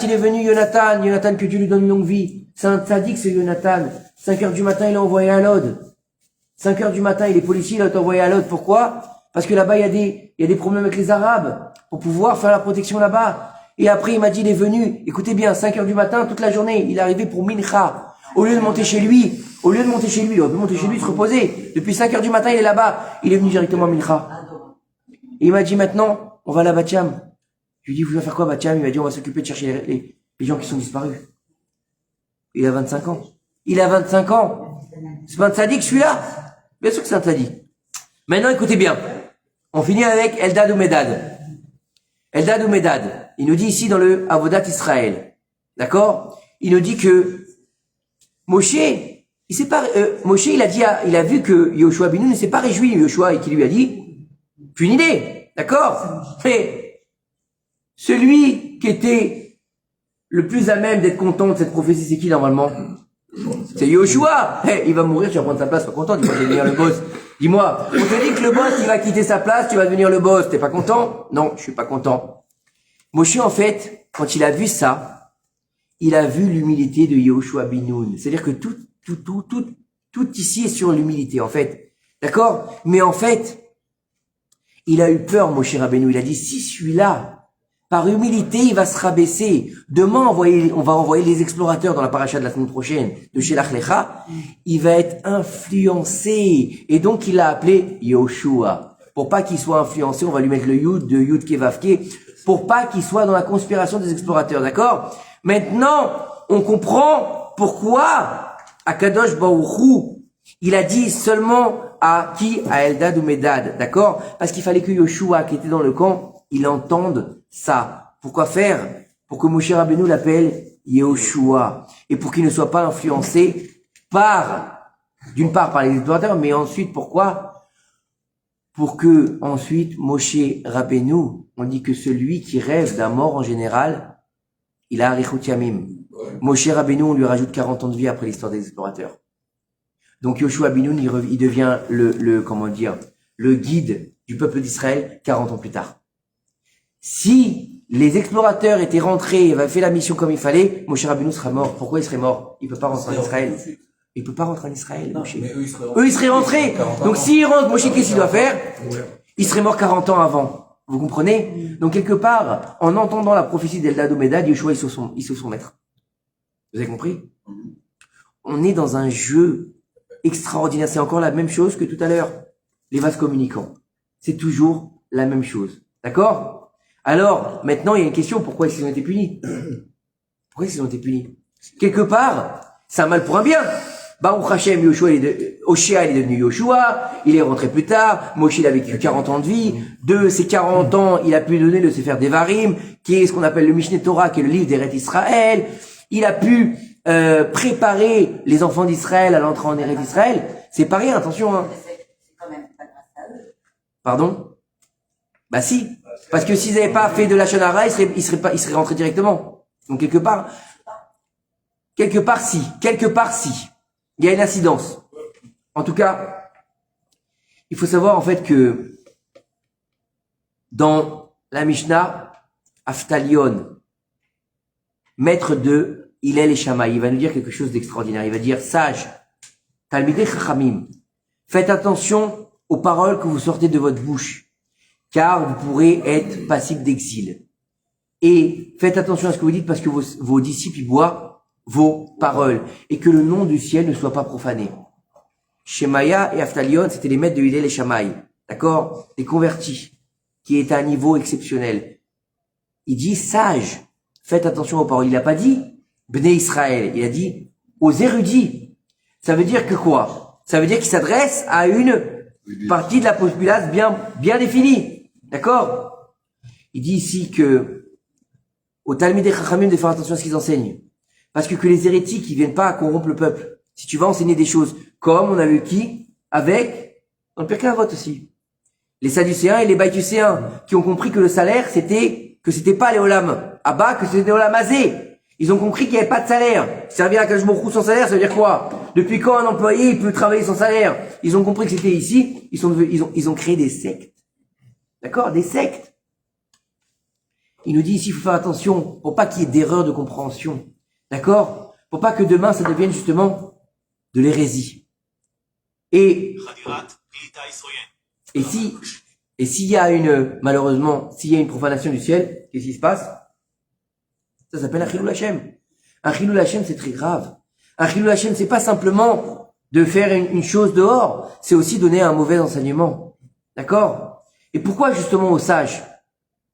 il est venu, Jonathan, que Dieu lui donne une longue vie. C'est un tzaddik, c'est Jonathan. 5h du matin, il a envoyé à l'Aude. 5h du matin, il est policier, il a envoyé à l'Aude. Pourquoi? Parce que là-bas, il y a des problèmes avec les Arabes. Pour pouvoir faire la protection là-bas. Et après, il m'a dit, il est venu. Écoutez bien, 5h du matin, toute la journée, il est arrivé pour Mincha. Au lieu de monter chez lui, il aurait pu monter chez lui, se reposer. Depuis 5h du matin, il est là-bas. Il est venu directement à Mincha. Et il m'a dit, maintenant, on va à la Bat-Yam. Je lui ai dit, vous allez faire quoi, Bat-Yam? Il m'a dit, on va s'occuper de chercher les gens qui sont disparus. Il a 25 ans. Il a 25 ans. C'est pas un tzaddik, celui-là? Bien sûr que c'est un tzaddik. Maintenant, écoutez bien. On finit avec Eldad ou Medad. Eldad ou Medad. Il nous dit ici dans le Avodat Israël. D'accord? Il nous dit que Moshe, Moshe, il a vu que Yoshua Binu ne s'est pas réjoui. Yoshua, et qui lui a dit, puis une idée. D'accord? Mais, celui qui était le plus à même d'être content de cette prophétie, c'est qui normalement? C'est Yoshua. Il va mourir, tu vas prendre sa place, pas content, dis-moi, je vais devenir le boss. Dis-moi, on te dit que le boss, il va quitter sa place, tu vas devenir le boss, t'es pas content? Non, je suis pas content. Moshe, en fait, quand il a vu ça, il a vu l'humilité de Yoshua Binoun. C'est-à-dire que tout ici est sur l'humilité, en fait. D'accord? Mais en fait, il a eu peur, Moshe Rabbeinu. Il a dit, si celui-là, par humilité, il va se rabaisser. Demain, on va envoyer les explorateurs dans la paracha de la semaine prochaine de Shelach Lecha. Il va être influencé. Et donc, il l'a appelé Yoshua. Pour pas qu'il soit influencé, on va lui mettre le Yud de Yud Kevavke. Pour pas qu'il soit dans la conspiration des explorateurs. D'accord? Maintenant, on comprend pourquoi Akadosh Baruch Hu, il a dit seulement à qui? À Eldad ou Medad. D'accord? Parce qu'il fallait que Yoshua, qui était dans le camp, il entende ça. Pourquoi faire? Pour que Moshe Rabbeinu l'appelle Yehoshua. Et pour qu'il ne soit pas influencé d'une part par les explorateurs, mais ensuite, pourquoi? Pour que, ensuite, Moshe Rabbeinu, on dit que celui qui rêve d'un mort en général, il a Arichut Yamim. Moshe Rabbeinu, on lui rajoute 40 ans de vie après l'histoire des explorateurs. Donc Yoshua Binoun, il devient le guide du peuple d'Israël 40 ans plus tard. Si les explorateurs étaient rentrés et avaient fait la mission comme il fallait, Moshe Rabbeinu sera mort. Pourquoi il serait mort? Il peut pas rentrer en Israël. Il peut pas rentrer en Israël, Moshe. Mais eux, ils seraient rentrés. Donc s'il rentre, Moshe, qu'est-ce qu'il doit faire? Il serait mort 40 ans avant. Vous comprenez? Donc quelque part, en entendant la prophétie d'Eldad ou Medad, Yoshua, ils se sont maîtres. Vous avez compris? On est dans un jeu extraordinaire. C'est encore la même chose que tout à l'heure. Les vases communicants. C'est toujours la même chose. D'accord? Alors, maintenant, il y a une question. Pourquoi est-ce qu'ils ont été punis? Pourquoi est-ce qu'ils ont été punis? Quelque part, c'est un mal pour un bien. Baruch Hashem, Oshea, il est devenu Yoshua. Il est rentré plus tard. Moshe, il a vécu 40 ans de vie. De ces 40 ans, il a pu donner le Sefer Devarim, qui est ce qu'on appelle le Mishneh Torah, qui est le livre d'Eret Israël. Il a pu préparer les enfants d'Israël à l'entrée en Eretz Israël. C'est pas rien, attention. Hein. C'est quand même pas grâce à eux. Pardon? Bah si. Parce que s'ils n'avaient pas fait de la Shonara, ils seraient rentrés directement. Donc quelque part si. Il y a une incidence. En tout cas, il faut savoir en fait que dans la Mishnah, Aftalion, maître de Hillel et Shammai, il va nous dire quelque chose d'extraordinaire. Il va dire, sage, Talmidei Chachamim, faites attention aux paroles que vous sortez de votre bouche, car vous pourrez être passible d'exil. Et faites attention à ce que vous dites parce que vos disciples y boivent vos paroles et que le nom du ciel ne soit pas profané. Shemaya et Aftalion, c'était les maîtres de Hillel et Shammai. d'accord, des convertis, qui est à un niveau exceptionnel. Il dit sage, faites attention aux paroles. Il n'a pas dit Bnei Israël, il a dit aux érudits. Ça veut dire que quoi? Ça veut dire qu'il s'adresse à une partie de la populace bien définie, d'accord? Il dit ici que au Talmidei Chachamim de faire attention à ce qu'ils enseignent, parce que les hérétiques ils viennent pas corrompre le peuple. Si tu vas enseigner des choses comme on a vu qui avec dans le Pirkei Avot aussi, les Sadducéens et les Baïtucéens qui ont compris que le salaire c'était pas les Olam Abba, que c'était les Olam Hazé. Ils ont compris qu'il n'y avait pas de salaire. Servir à Kadosh Baruch Hu sans salaire, ça veut dire quoi? Depuis quand un employé il peut travailler sans salaire? Ils ont compris que c'était ici. Ils ont créé des sectes. D'accord? Des sectes. Il nous dit ici, il faut faire attention pour pas qu'il y ait d'erreur de compréhension. D'accord? Pour pas que demain ça devienne justement de l'hérésie. Et s'il y a malheureusement, s'il y a une profanation du ciel, qu'est-ce qui se passe? Ça s'appelle un Chilul Hashem. Un Chilul Hashem, c'est très grave. Un Chilul Hashem, c'est pas simplement de faire une chose dehors, c'est aussi donner un mauvais enseignement. D'accord? Et pourquoi justement aux sages?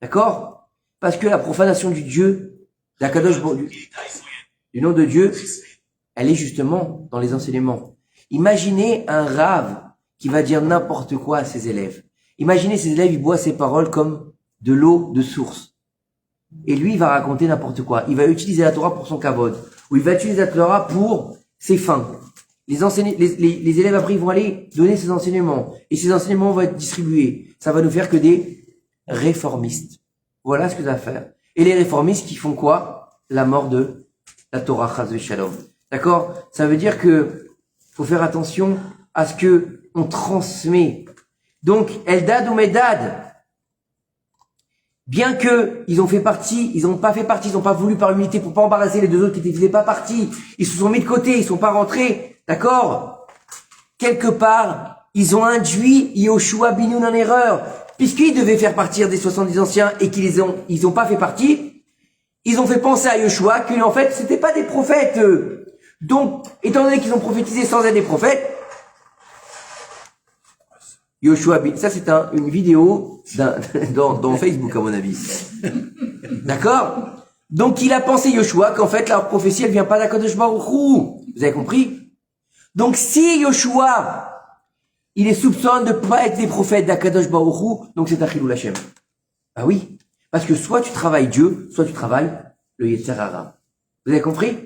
D'accord? Parce que la profanation du Dieu, du nom de Dieu, elle est justement dans les enseignements. Imaginez un rave qui va dire n'importe quoi à ses élèves. Imaginez ses élèves, il boit ses paroles comme de l'eau de source. Et lui, il va raconter n'importe quoi. Il va utiliser la Torah pour son kavod. Ou il va utiliser la Torah pour ses fins. Les élèves après, ils vont aller donner ces enseignements. Et ces enseignements vont être distribués. Ça va nous faire que des réformistes. Voilà ce que ça va faire. Et les réformistes qui font quoi? La mort de la Torah, chas v'shalom. D'accord? Ça veut dire que faut faire attention à ce que on transmet. Donc, Eldad ou Medad, bien que ils ont fait partie, ils n'ont pas fait partie, ils n'ont pas voulu par humilité pour pas embarrasser les deux autres qui n'étaient pas partis, ils se sont mis de côté, ils sont pas rentrés, d'accord? Quelque part, ils ont induit Yoshua Binoun en erreur, puisqu'ils devaient faire partir des 70 anciens et ils ont pas fait partie, ils ont fait penser à Yoshua qu'en fait, c'était pas des prophètes. Donc, étant donné qu'ils ont prophétisé sans être des prophètes, Yoshua, ça c'est une vidéo dans Facebook à mon avis. D'accord? Donc il a pensé Yoshua qu'en fait la prophétie elle vient pas d'Akadosh Baruch Hu. Vous avez compris? Donc si Yoshua il est soupçonné de pas être des prophètes d'Akadosh Baruch Hu, donc c'est un Chilul Hashem. Ah oui, parce que soit tu travailles Dieu, soit tu travailles le Yetzer Hara. Vous avez compris?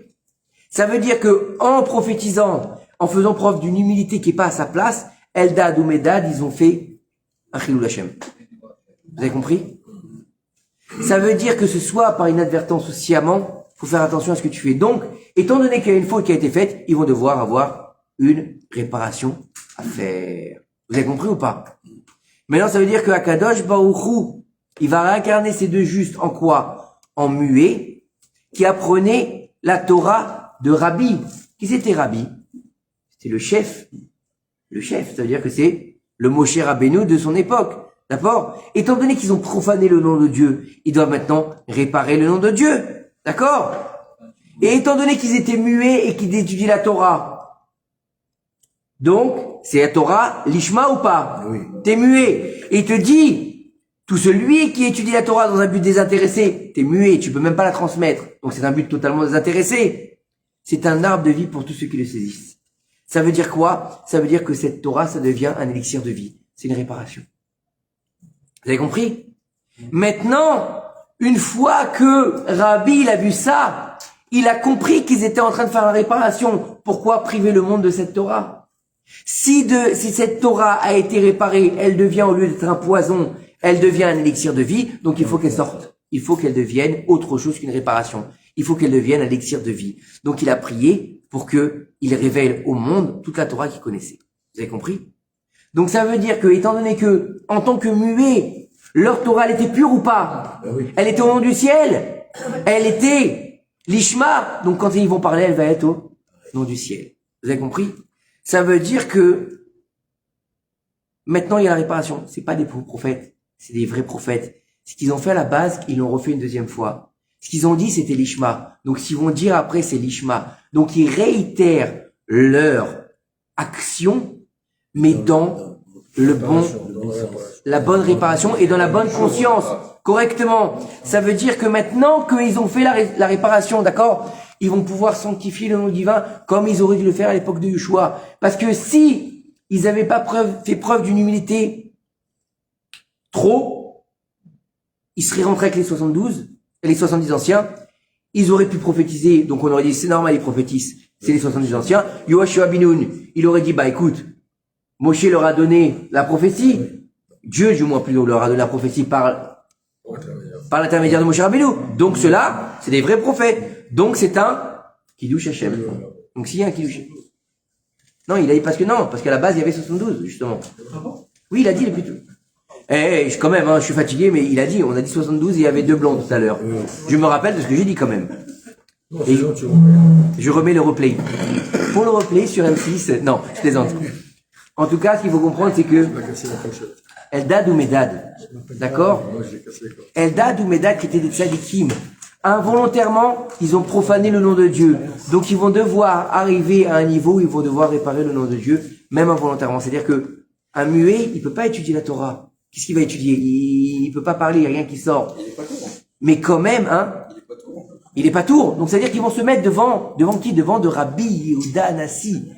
Ça veut dire que en prophétisant, en faisant preuve d'une humilité qui est pas à sa place, Eldad ou Medad, ils ont fait un Chilul Hashem. Vous avez compris? Ça veut dire que ce soit par inadvertance ou sciemment, faut faire attention à ce que tu fais. Donc, étant donné qu'il y a une faute qui a été faite, ils vont devoir avoir une réparation à faire. Vous avez compris ou pas? Maintenant, ça veut dire que Akadosh Baruch Hu, il va réincarner ces deux justes en quoi? En muet, qui apprenait la Torah de Rabbi. Qui c'était Rabbi? C'était le chef. Le chef, ça veut dire que c'est le Moshe Rabbeinu de son époque. D'accord? Étant donné qu'ils ont profané le nom de Dieu, ils doivent maintenant réparer le nom de Dieu. D'accord? Et étant donné qu'ils étaient muets et qu'ils étudiaient la Torah, donc, c'est la Torah, l'Ishma ou pas? Oui. T'es muet. Et il te dit, tout celui qui étudie la Torah dans un but désintéressé, t'es muet, tu peux même pas la transmettre. Donc c'est un but totalement désintéressé. C'est un arbre de vie pour tous ceux qui le saisissent. Ça veut dire quoi? Ça veut dire que cette Torah, ça devient un élixir de vie. C'est une réparation. Vous avez compris? Maintenant, une fois que Rabbi, il a vu ça, il a compris qu'ils étaient en train de faire la réparation. Pourquoi priver le monde de cette Torah? Si cette Torah a été réparée, elle devient, au lieu d'être un poison, elle devient un élixir de vie, donc il faut qu'elle sorte. Il faut qu'elle devienne autre chose qu'une réparation. Il faut qu'elle devienne un élixir de vie. Donc il a prié pour qu'il révèle au monde toute la Torah qu'il connaissait. Vous avez compris? Donc ça veut dire que, étant donné que, en tant que muets, leur Torah, elle était pure ou pas? Oui. Elle était au nom du ciel. Elle était l'Ishma. Donc quand ils vont parler, elle va être au nom du ciel. Vous avez compris? Ça veut dire que, maintenant il y a la réparation. C'est pas des prophètes. C'est des vrais prophètes. Ce qu'ils ont fait à la base, ils l'ont refait une deuxième fois. Ce qu'ils ont dit, c'était l'Ishma. Donc, ce qu'ils vont dire après, c'est l'Ishma. Donc, ils réitèrent leur action, mais dans la bonne réparation et dans la bonne conscience, correctement. Ça veut dire que maintenant qu'ils ont fait la réparation, d'accord, ils vont pouvoir sanctifier le nom divin comme ils auraient dû le faire à l'époque de Yeshua. Parce que si ils n'avaient pas fait preuve d'une humilité trop, ils seraient rentrés avec les 72, les 70 anciens, ils auraient pu prophétiser, donc on aurait dit c'est normal, ils prophétisent, c'est les 70 anciens. Yoshua Binoun, il aurait dit, bah écoute, Moshe leur a donné la prophétie, Dieu du moins plutôt leur a donné la prophétie par l'intermédiaire de Moshe Rabbeinu. Donc ceux-là, c'est des vrais prophètes. Donc c'est un Kiddush Hashem. Donc s'il y a un Kiddush. Non, il a dit parce qu'à la base il y avait 72 justement. Oui, il a dit plutôt. Quand même, je suis fatigué, mais il a dit, on a dit 72 et il y avait 2 blancs tout à l'heure. Je me rappelle de ce que j'ai dit quand même. Et je remets le replay. Pour le replay sur M6, non, je plaisante. En tout cas, ce qu'il faut comprendre, c'est que Eldad ou Medad, d'accord? Eldad ou Medad qui étaient des tzadikim, involontairement, ils ont profané le nom de Dieu. Donc ils vont devoir arriver à un niveau où ils vont devoir réparer le nom de Dieu, même involontairement. C'est-à-dire que un muet, il peut pas étudier la Torah. Qu'est-ce qu'il va étudier? Il peut pas parler, il n'y a rien qui sort. Mais quand même, il est pas tour. Donc c'est-à-dire qu'ils vont se mettre devant qui? Devant de Rabbi Yehuda Anassi.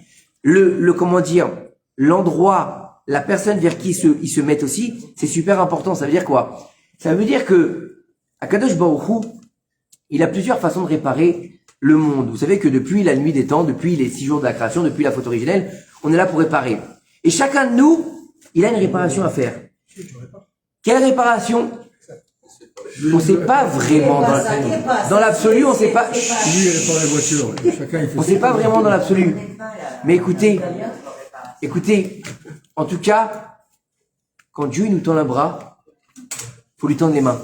Comment dire? L'endroit, la personne vers qui ils se mettent aussi, c'est super important. Ça veut dire quoi? Ça veut dire que Akadosh Baruch Hu, il a plusieurs façons de réparer le monde. Vous savez que depuis la nuit des temps, depuis les 6 jours de la création, depuis la faute originelle, on est là pour réparer. Et chacun de nous, il a une réparation à faire. Quelle réparation? On ne sait pas vraiment dans l'absolu, on ne sait pas. On ne sait pas vraiment dans l'absolu. Mais écoutez, en tout cas, quand Dieu nous tend un bras, faut lui tendre les mains.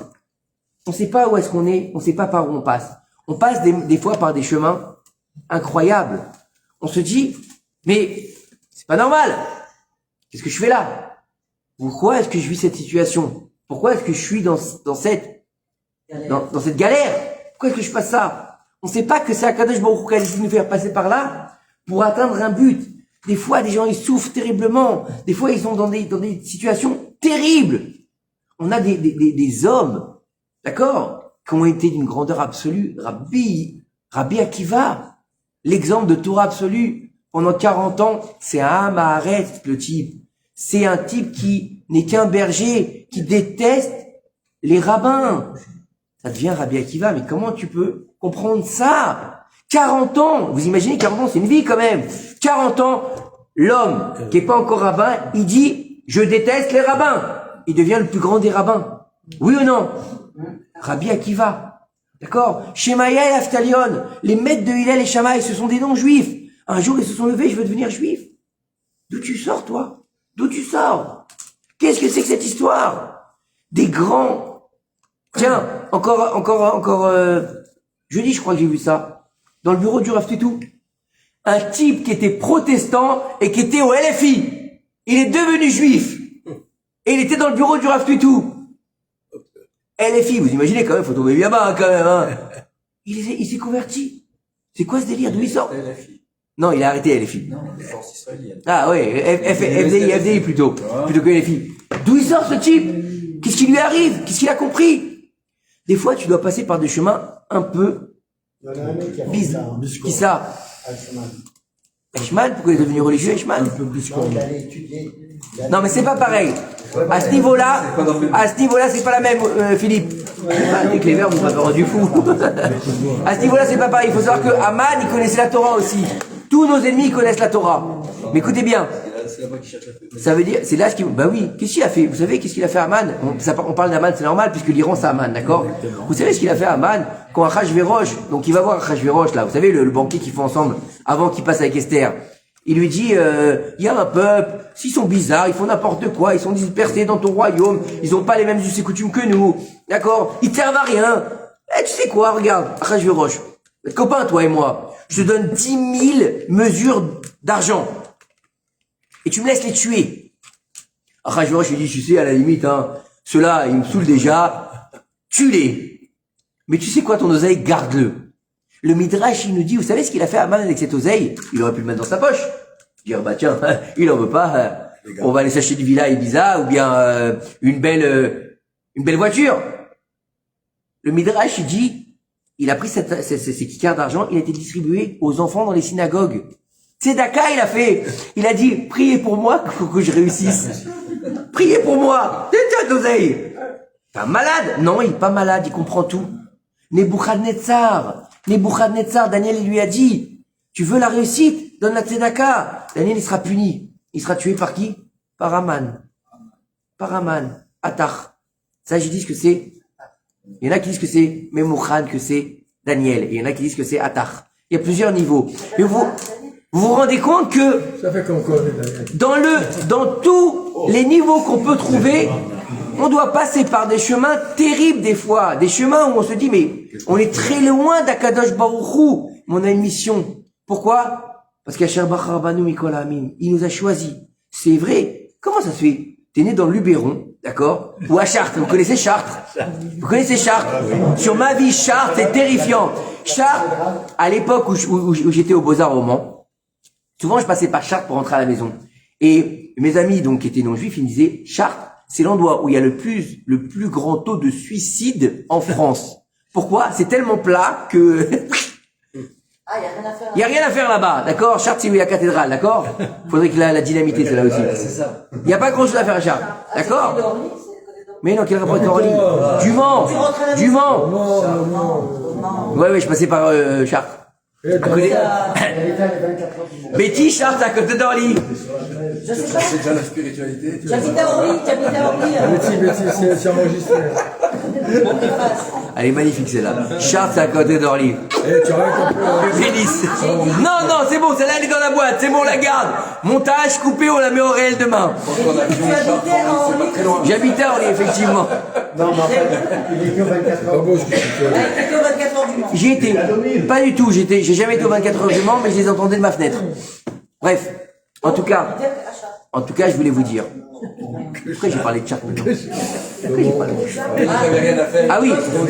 On ne sait pas où est-ce qu'on est, on ne sait pas par où on passe. On passe des fois par des chemins incroyables. On se dit, mais c'est pas normal. Qu'est-ce que je fais là? Pourquoi est-ce que je vis cette situation? Pourquoi est-ce que je suis dans cette galère? Pourquoi est-ce que je passe ça? On ne sait pas que c'est Akadosh Baruch Hu qui a décidé de nous faire passer par là pour atteindre un but. Des fois, des gens, ils souffrent terriblement. Des fois, ils sont dans des situations terribles. On a des hommes, d'accord, qui ont été d'une grandeur absolue. Rabbi Akiva, l'exemple de Torah absolue. Pendant 40 ans, c'est un Amaharet, le type. C'est un type qui n'est qu'un berger, qui déteste les rabbins. Ça devient Rabbi Akiva, mais comment tu peux comprendre ça? 40 ans, vous imaginez 40 ans, c'est une vie quand même. 40 ans, l'homme qui est pas encore rabbin, il dit, je déteste les rabbins. Il devient le plus grand des rabbins. Oui ou non? Rabbi Akiva. D'accord? Shemaya et Aftalion, les maîtres de Hillel et Shammai, ce sont des noms juifs. Un jour, ils se sont levés, je veux devenir juif. D'où tu sors, toi? D'où tu sors? Qu'est-ce que c'est que cette histoire? Des grands. Tiens, encore, jeudi, je crois que j'ai vu ça. Dans le bureau du Rav Tutu. Un type qui était protestant et qui était au LFI. Il est devenu juif. Et il était dans le bureau du Rav Tutu. LFI, vous imaginez quand même, faut tomber bien bas, quand même, Il s'est converti. C'est quoi ce délire? D'où il sort? Non, il a arrêté LFI. Non, les forces israéliennes. Ah ouais, FDI plutôt que LFI. D'où il sort ce type? Qu'est-ce qui lui arrive? Qu'est-ce qu'il a compris? Des fois, tu dois passer par des chemins un peu bizarres. Qui ça? Eichmann, pourquoi il est devenu religieux, Eichmann? Non, mais c'est pas pareil. À ce niveau-là, c'est pas la même, Philippe. Avec les verbes, on m'a rendu fou. À ce niveau-là, c'est pas pareil. Il faut savoir que Haman, il connaissait la Torah aussi. Tous nos ennemis connaissent la Torah. Mais écoutez bien. Ça veut dire, c'est là ce qu'il, bah oui, qu'est-ce qu'il a fait? Vous savez qu'est-ce qu'il a fait Haman? On parle d'Haman, c'est normal, puisque l'Iran c'est Haman, d'accord? Vous savez ce qu'il a fait Haman? Quand Achashverosh, donc il va voir Achashverosh là, vous savez, le banquet qu'ils font ensemble, avant qu'il passe avec Esther. Il lui dit, il y a un peuple, s'ils sont bizarres, ils font n'importe quoi, ils sont dispersés dans ton royaume, ils ont pas les mêmes us et coutumes que nous, d'accord? Ils te servent à rien. Tu sais quoi, regarde, Achashverosh, copain, toi et moi, je te donne 10 000 mesures d'argent. Et tu me laisses les tuer. Achashverosh lui dit, tu sais, à la limite, ceux-là, ils me saoulent déjà, tue-les. Mais tu sais quoi, ton oseille, garde-le. Le Midrash, il nous dit, vous savez ce qu'il a fait Haman avec cette oseille? Il aurait pu le mettre dans sa poche. Dire, bah tiens, il en veut pas, on va aller s'acheter une villa à Ibiza ou bien une belle voiture. Le Midrash, il dit, il a pris ces kikars d'argent, il a été distribué aux enfants dans les synagogues. Tzedaka, il a fait. Il a dit, priez pour moi pour que je réussisse. Priez pour moi. C'est toi, d'oseille. T'es un malade? Non, il est pas malade, il comprend tout. Nebuchadnezzar, Daniel, il lui a dit, tu veux la réussite? Donne la tzedaka. Daniel, il sera puni. Il sera tué par qui? Par Haman. Attar. Ça, j'ai dit ce que c'est. Il y en a qui disent que c'est Memouchan, que c'est Daniel. Et il y en a qui disent que c'est Attar. Il y a plusieurs niveaux. Mais vous vous rendez compte que Ça fait comme quoi, dans tous les niveaux qu'on peut trouver, on doit passer par des chemins terribles des fois. Des chemins où on se dit, mais on est très loin d'Akadosh Baruch Hu. Mais on a une mission. Pourquoi? Parce qu'Asher Bachar Banu Mikol Ha'amim, il nous a choisis. C'est vrai. Comment ça se fait? T'es né dans le Luberon, d'accord? Ou à Chartres. Vous connaissez Chartres? Vous connaissez Chartres? Sur ma vie, Chartres, c'est terrifiant. Chartres, à l'époque où j'étais au Beaux-Arts au Mans, souvent je passais par Chartres pour rentrer à la maison. Et mes amis, donc, qui étaient non-juifs, ils me disaient, Chartres, c'est l'endroit où il y a le plus grand taux de suicide en France. Pourquoi? C'est tellement plat que Ah, il n'y a rien à faire. il y a rien à faire là-bas, d'accord? Chartres, c'est où il y a la cathédrale, d'accord? Faudrait que la dynamité, c'est là aussi. C'est ça. Il n'y a pas grand-chose à faire à Chartres, d'accord? Mais non, quel rapport avec Orly? Du Mans. Ouais, je passais par Chartres. À côté. Betty, Chartres, à côté d'Orly. Je sais pas. C'est déjà la spiritualité. J'habite à Orly. c'est enregistré. Elle est magnifique celle-là. Chartres, c'est à côté d'Orly. Tu arrêtes un peu. Félice. Non, c'est bon, celle-là elle est dans la boîte, c'est bon, on la garde. Montage, coupé, on la met au réel demain. Quand on a vu Chartres, c'est pas très loin. J'habitais à Orly, effectivement. Non, mais en fait, il est que 24 heures. Pas beau ce que tu fais. Il était aux 24 heures du Mans. J'y étais. Pas du tout, j'ai jamais été aux 24 heures du Mans, mais je les entendais de ma fenêtre. Bref. En tout cas, je voulais vous dire. Pourquoi j'ai parlé de Chartres maintenant? Pourquoi j'ai parlé de Chartres? Il n'avait rien à faire. Ah oui. C'est dans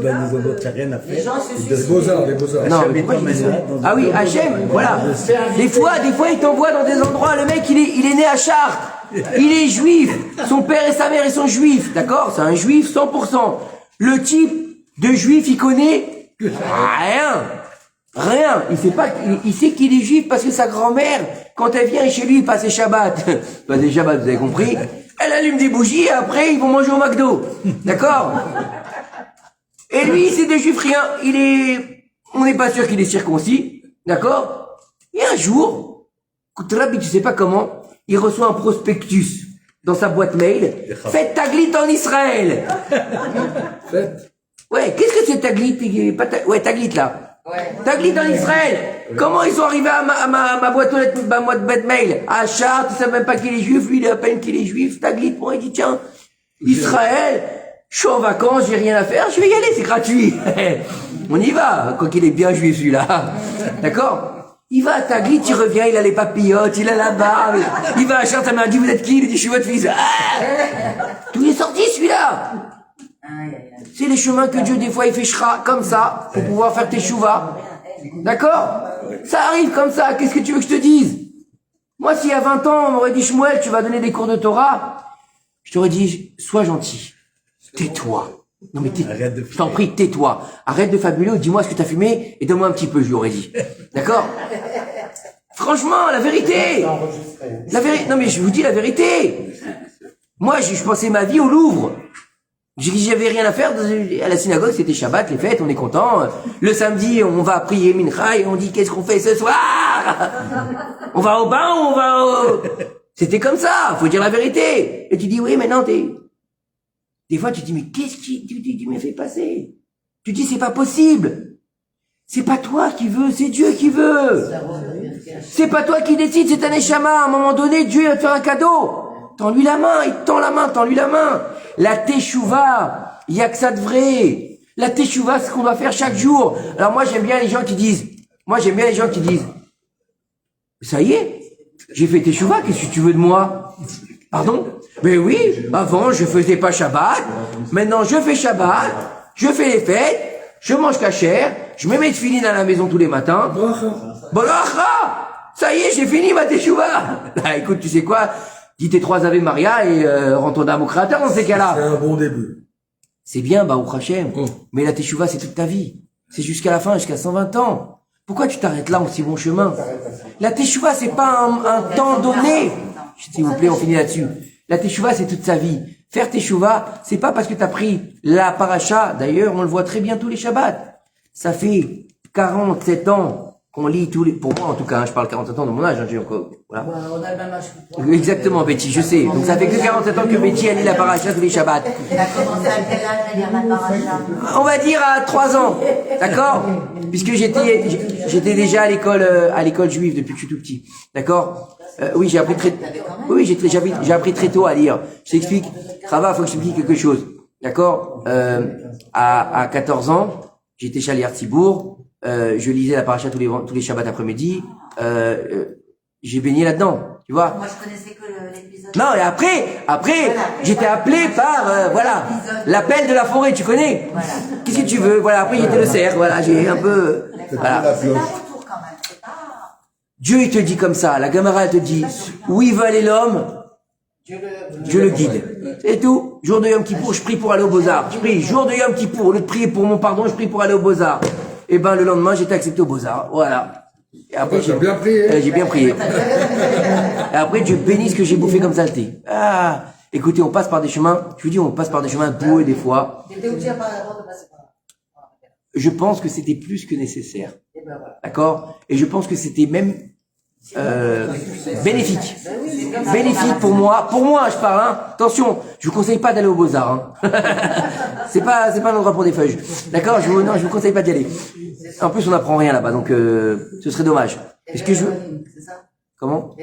les endroits, tu n'as rien à faire. Les beaux-arts. Non, mais pourquoi j'ai dit ça? Ah oui, Hachem, voilà. Des fois, il t'envoie dans des endroits, le mec, il est né à Chartres. Il est juif. Son père et sa mère, ils sont juifs. D'accord? C'est un juif 100%. Le type de juif, il connaît rien. Il sait qu'il est juif parce que sa grand-mère, quand elle vient chez lui, passer Shabbat. Passer Shabbat, vous avez compris? Elle allume des bougies et après, ils vont manger au McDo. D'accord? Et lui, c'est des juifs rien. On n'est pas sûr qu'il est circoncis. D'accord? Et un jour, Rabbi, tu sais pas comment, il reçoit un prospectus dans sa boîte mail. Faites Taglit en Israël. Ouais, qu'est-ce que c'est Taglit? Ouais, Taglit là. Ouais. Taglit en Israël. Comment ils sont arrivés à ma boîte aux lettres, ma boîte mail? À Chartres, tu sais même pas qu'il est juif, lui il est à peine qu'il est juif. Taglit, bon, il dit tiens, Israël, je suis en vacances, j'ai rien à faire, je vais y aller, c'est gratuit. On y va, quoi qu'il est bien juif celui-là. D'accord? Il va à Taglit, il revient, il a les papillotes, il a la barbe. Il va à Chartres, elle m'a dit vous êtes qui? Il dit je suis votre fils. Tout est sorti celui-là. C'est les chemins que Dieu, des fois, il fait shra, comme ça, pour pouvoir faire tes chouvas. D'accord? Ça arrive comme ça, qu'est-ce que tu veux que je te dise? Moi, s'il y a 20 ans, on m'aurait dit, Shmuel, tu vas donner des cours de Torah, je t'aurais dit, sois gentil. Tais-toi. Non, mais je t'en prie, tais-toi. Arrête de fabuler, dis-moi ce que t'as fumé, et donne-moi un petit peu, je lui aurais dit. D'accord? Franchement, la vérité. Non, mais je vous dis la vérité. Moi, je passais ma vie au Louvre. J'avais rien à faire à la synagogue, c'était Shabbat, les fêtes, on est content. Le samedi, on va prier Mincha et on dit qu'est-ce qu'on fait ce soir? On va au bain ou on va au... C'était comme ça, faut dire la vérité. Et tu dis oui, mais non, des fois tu dis mais qu'est-ce qui tu me fait passer? Tu dis c'est pas possible. C'est pas toi qui veux, c'est Dieu qui veut. C'est pas toi qui décide, c'est un échama. À un moment donné, Dieu va te faire un cadeau. Tends-lui la main, il te tend la main, tends-lui la main. La teshuva, il y a que ça de vrai. La teshuva, c'est ce qu'on doit faire chaque jour. Alors moi, j'aime bien les gens qui disent, ça y est, j'ai fait teshuva, qu'est-ce que tu veux de moi? Pardon? Mais oui, avant, je faisais pas Shabbat. Maintenant, je fais Shabbat, je fais les fêtes, je mange kasher, je me mets de filine à la maison tous les matins. Bolacha! Ça y est, j'ai fini ma teshuva. Bah, écoute, tu sais quoi? Dis tes 3 Ave Maria et rends ton âme au Créateur dans ces cas-là. C'est un bon début. C'est bien, Baruch Hashem. Mais la teshuva, c'est toute ta vie. C'est jusqu'à la fin, jusqu'à 120 ans. Pourquoi tu t'arrêtes là en si bon chemin? La teshuva, c'est pas un temps donné. S'il vous plaît, on finit là-dessus. La teshuva, c'est toute sa vie. Faire teshuva, c'est pas parce que t'as pris la paracha. D'ailleurs, on le voit très bien tous les Shabbats. Ça fait 47 ans qu'on lit tous les, pour moi en tout cas, hein, je parle 47 ans de mon âge, hein, j'ai encore, voilà. On a le même âge que toi. Exactement, Betty, je sais. Donc ça fait que 47 ans que Betty, elle lit la paracha tous les Shabbats. Elle a commencé à quel âge à lire la paracha? On va dire à 3 ans. D'accord? Puisque j'étais déjà à l'école juive depuis que je suis tout petit. D'accord? Oui, j'ai appris j'ai appris très tôt à lire. Je t'explique. Rava, faut que je t'explique quelque chose. D'accord? À 14 ans, j'étais chez Aliar Tzibour. Je lisais la paracha tous les Shabbats après-midi. J'ai baigné là-dedans, tu vois. Moi, je connaissais que l'épisode. Non, et après, j'étais appelé par, voilà, l'appel de la forêt, tu connais. Voilà. Qu'est-ce que tu veux? Voilà, après j'étais le cerf, voilà, j'ai un peu, voilà. C'est un retour quand même. C'est pas. Dieu, il te dit comme ça, la Gemara, elle te dit, où il veut aller l'homme, Dieu le guide. C'est tout. Jour de Yom Kippour, je prie pour aller au Beaux-Arts. Je prie, jour de Yom Kippour, au lieu de prier pour mon pardon, je prie pour aller au Beaux-Arts. Et ben, le lendemain, j'étais accepté au Beaux-Arts. Voilà. Et après, J'ai bien prié. j'ai bien prié. Et après, Dieu bénisse ce que j'ai bouffé comme saleté. Ah. Écoutez, on passe par des chemins, je vous dis, on passe par des chemins boueux des fois. T'étais obligé avant de passer par là. Je pense que c'était plus que nécessaire. Et ben voilà. D'accord? Et je pense que c'était même, bénéfique. Bénéfique pour moi, je parle, hein. Attention, je vous conseille pas d'aller au Beaux-Arts, hein. c'est pas un endroit pour des feuilles. D'accord? Je vous conseille pas d'y aller. En plus, on n'apprend rien là-bas, donc, ce serait dommage. Est-ce que je veux, C'est ça? comment?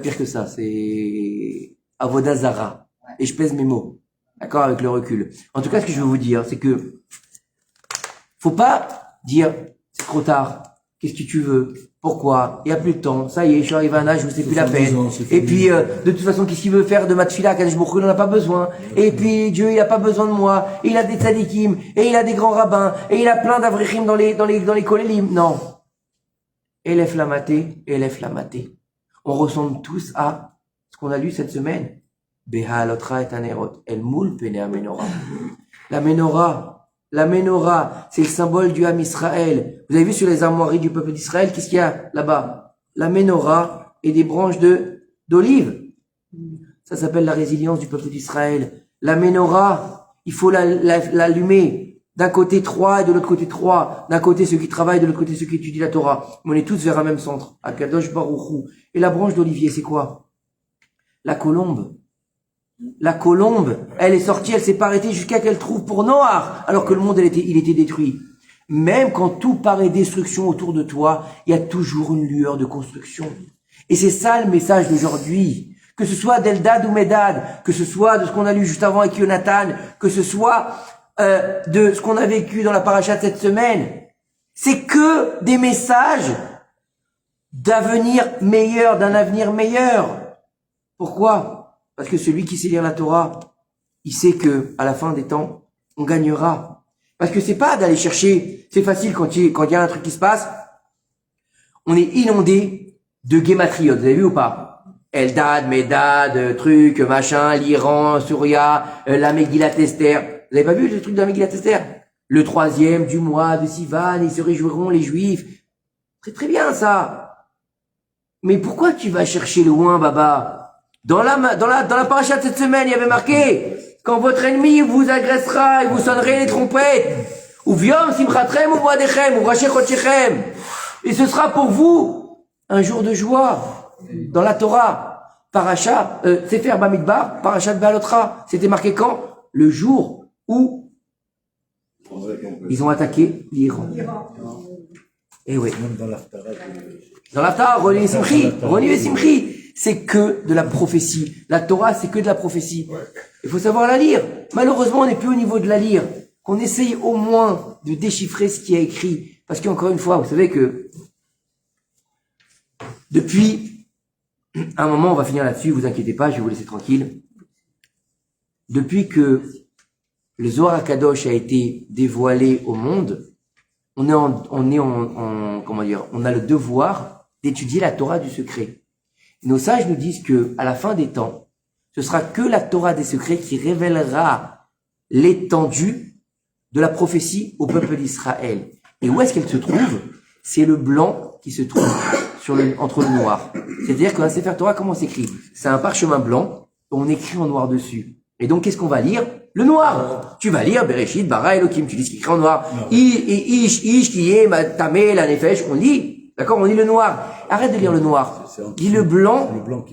Pire que ça, c'est Avodazara. Et je pèse mes mots. D'accord? Avec le recul. En tout cas, ce que je veux vous dire, c'est que, faut pas dire, c'est trop tard. Qu'est-ce que tu veux? Pourquoi? Il n'y a plus de temps. Ça y est, je suis arrivé à un âge où c'est plus la peine. Et puis, de toute façon, qu'est-ce qu'il veut faire de ma tfila? Kadosh Baruch Hu, il n'en a pas besoin. Et puis, Dieu, il n'a pas besoin de moi. Et il a des tzadikim. Et il a des grands rabbins. Et il a plein d'avrichim dans les kolélim. Non. Elef la maté, Elef la maté. On ressemble tous à ce qu'on a lu cette semaine. Behalotra et anerot. El moul pene a menorah. La menorah, c'est le symbole du Ham Israël. Vous avez vu sur les armoiries du peuple d'Israël, qu'est-ce qu'il y a là-bas? La menorah et des branches d'olive. Ça s'appelle la résilience du peuple d'Israël. La menorah, il faut l'allumer. D'un côté 3 et de l'autre côté 3. D'un côté ceux qui travaillent, de l'autre côté ceux qui étudient la Torah. Mais on est tous vers un même centre. Akadosh Baruch Hu. Et la branche d'olivier, c'est quoi? La colombe. La colombe, elle est sortie, elle s'est pas arrêtée jusqu'à qu'elle trouve pour Noir, alors que le monde, il était détruit. Même quand tout paraît destruction autour de toi, il y a toujours une lueur de construction. Et c'est ça le message d'aujourd'hui. Que ce soit d'Eldad ou Medad, que ce soit de ce qu'on a lu juste avant avec Yonatan, que ce soit de ce qu'on a vécu dans la paracha de cette semaine, c'est que des messages d'avenir meilleur, d'un avenir meilleur. Pourquoi? Parce que celui qui sait lire la Torah, il sait que à la fin des temps, on gagnera. Parce que c'est pas d'aller chercher, c'est facile quand il y a un truc qui se passe, on est inondé de guématriotes, vous avez vu ou pas? Eldad, Medad, truc, machin, l'Iran, Souria, la Megillat Esther. Vous avez pas vu le truc de la Megillat Esther? Le 3e du mois de Sivan, ils se réjouiront les Juifs. C'est très bien ça. Mais pourquoi tu vas chercher loin, Baba? Dans la paracha de cette semaine, il y avait marqué, quand votre ennemi vous agressera et vous sonnerez les trompettes, ou viom simchatrem ou moadechem, ou rachechotchechem, et ce sera pour vous un jour de joie. Dans la Torah, paracha, Sefer Bamidbar, paracha de Behalotra, c'était marqué quand? Le jour où ils ont attaqué l'Iran. Et oui. Même dans l'Aftara. Dans l'Aftara, Roni et Simchi. C'est que de la prophétie. La Torah, c'est que de la prophétie. Il faut savoir la lire. Malheureusement, on n'est plus au niveau de la lire. Qu'on essaye au moins de déchiffrer ce qui est écrit. Parce qu'encore une fois, vous savez que depuis un moment, on va finir là-dessus, vous inquiétez pas, je vais vous laisser tranquille. Depuis que le Zohar HaKadosh a été dévoilé au monde, on a le devoir d'étudier la Torah du secret. Nos sages nous disent que à la fin des temps, ce sera que la Torah des secrets qui révélera l'étendue de la prophétie au peuple d'Israël. Et où est-ce qu'elle se trouve? C'est le blanc qui se trouve entre le noir. C'est-à-dire qu'un Sefer Torah, comment on s'écrit? C'est un parchemin blanc, on écrit en noir dessus. Et donc, qu'est-ce qu'on va lire? Le noir. Tu vas lire Bereshit, Bara, Elohim, tu lis ce qui est écrit en noir. Ish, qui est, Tamé, la Nefesh, on lit. D'accord? On lit le noir. Arrête de lire le noir. Lis le blanc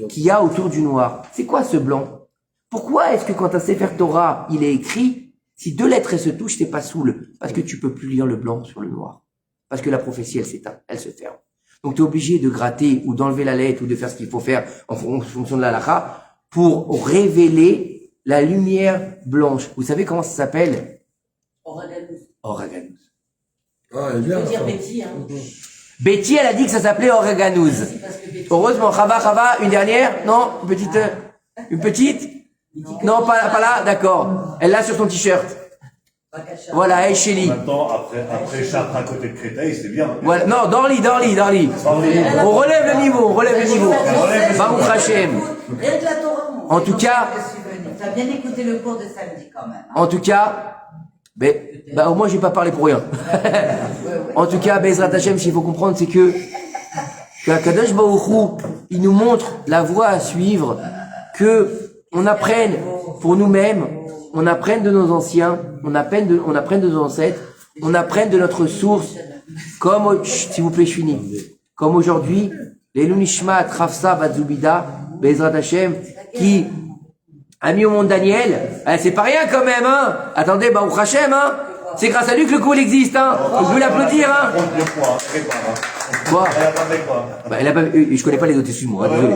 qu'il y a autour du noir. C'est quoi ce blanc? Pourquoi est-ce que quand un Sefer Torah, il est écrit, si deux lettres elles se touchent, c'est pas soul? Parce que tu peux plus lire le blanc sur le noir. Parce que la prophétie, elle s'éteint, elle se ferme. Donc tu es obligé de gratter ou d'enlever la lettre ou de faire ce qu'il faut faire en fonction de la halakha pour révéler la lumière blanche. Vous savez comment ça s'appelle? Oraganous. Ah, elle est bien. Je veux dire Betty, hein. Betty, elle a dit que ça s'appelait Oraganous. Heureusement, Chava, une dernière? Non? Une petite? Non, pas là? D'accord. Elle l'a sur son t-shirt. Voilà, hey Chélie. Maintenant, après Chartres à côté de Créteil, c'est bien. Voilà. Non, Dorly. On relève le niveau. Baruch Hashem. Rien que la Torah, mon En tout cas, tu as bien écouté le cours de samedi quand même. En tout cas, au moins j'ai pas parlé pour rien. En tout cas, Bezrat Hashem, s'il faut comprendre, c'est que Kadosh Baruch Hu, il nous montre la voie à suivre, que on apprenne pour nous-mêmes, on apprenne de nos anciens, on apprenne de nos ancêtres, on apprenne de notre source, comme, s'il vous plaît, je finis. Comme aujourd'hui, l'Elou Nishmat Rafsa Batzubida, Bezrat Hashem, qui a mis au monde Daniel, c'est pas rien quand même, hein. Attendez, Baruch Hashem, hein. C'est grâce à lui que le cours existe, hein. Vous pouvez l'applaudir, hein. Quoi? Elle a pas, je connais pas les autres, excuse-moi, désolé.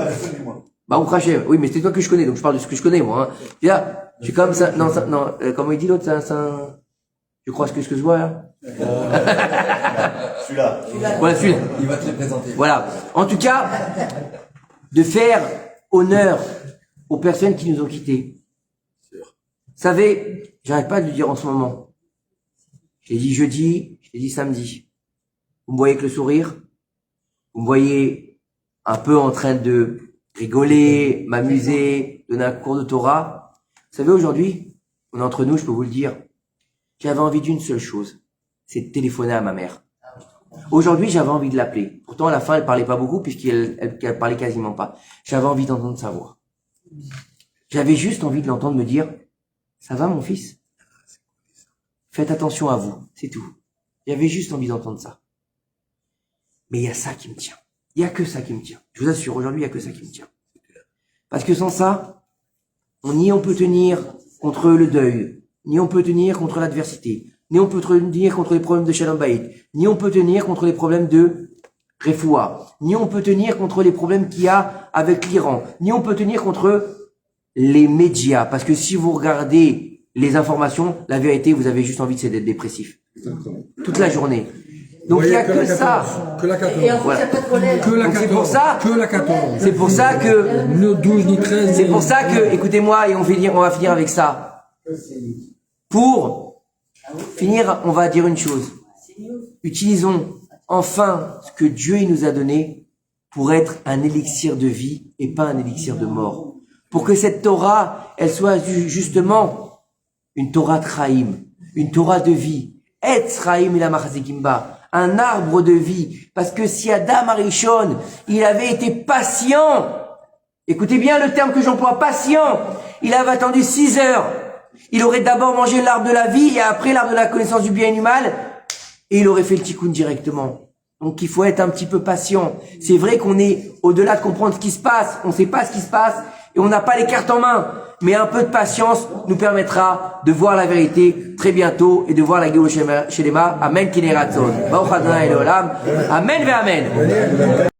Baruch Hashem. Oui, mais c'est toi que je connais, donc je parle de ce que je connais, moi, hein. Et là, je suis comme ça, non, comment il dit l'autre, je crois ce que je vois, hein. Celui-là. Voilà, celui-là. Il va te les présenter. Voilà. En tout cas, de faire honneur aux personnes qui nous ont quittés. Vous savez, j'arrête pas de le dire en ce moment. Je l'ai dit jeudi, je l'ai dit samedi. Vous me voyez avec le sourire. Vous me voyez un peu en train de rigoler, m'amuser, donner un cours de Torah. Vous savez, aujourd'hui, on est entre nous, je peux vous le dire. J'avais envie d'une seule chose. C'est de téléphoner à ma mère. Aujourd'hui, j'avais envie de l'appeler. Pourtant, à la fin, elle parlait pas beaucoup puisqu'elle parlait quasiment pas. J'avais envie d'entendre sa voix. J'avais juste envie de l'entendre me dire, ça va mon fils? Faites attention à vous, c'est tout. J'avais juste envie d'entendre ça. Mais il y a ça qui me tient. Il y a que ça qui me tient. Je vous assure, aujourd'hui, il y a que ça qui me tient. Parce que sans ça, ni on peut tenir contre le deuil, ni on peut tenir contre l'adversité, ni on peut tenir contre les problèmes de Shalom Bayit, ni on peut tenir contre les problèmes de Refoua, ni on peut tenir contre les problèmes qu'il y a avec l'Iran, ni on peut tenir contre les médias. Parce que si vous regardez les informations, la vérité, vous avez juste envie d'être dépressif. Toute la journée. Donc il n'y a que ça. Que la 14. Et en plus, il n'y a pas de problème. Que la Donc, 14. c'est pour ça. Que la 14. C'est pour ça que, Ni 12, ni 13. c'est pour ça que, écoutez-moi, et on va finir avec ça. Pour finir, on va dire une chose. Utilisons enfin ce que Dieu il nous a donné pour être un élixir de vie et pas un élixir de mort. Pour que cette Torah, elle soit justement une Torah Traïm, une Torah de vie. Et Traïm ila machazikimba, un arbre de vie. Parce que si Adam Arishon, il avait été patient, écoutez bien le terme que j'emploie, patient, il avait attendu 6 heures. Il aurait d'abord mangé l'arbre de la vie et après l'arbre de la connaissance du bien et du mal, et il aurait fait le tikkun directement. Donc il faut être un petit peu patient. C'est vrai qu'on est au-delà de comprendre ce qui se passe, on ne sait pas ce qui se passe et on n'a pas les cartes en main. Mais un peu de patience nous permettra de voir la vérité très bientôt et de voir la Géoula Shelema. Amen Kineratzon. Baruch Adonai Elohim. Amen ve Amen.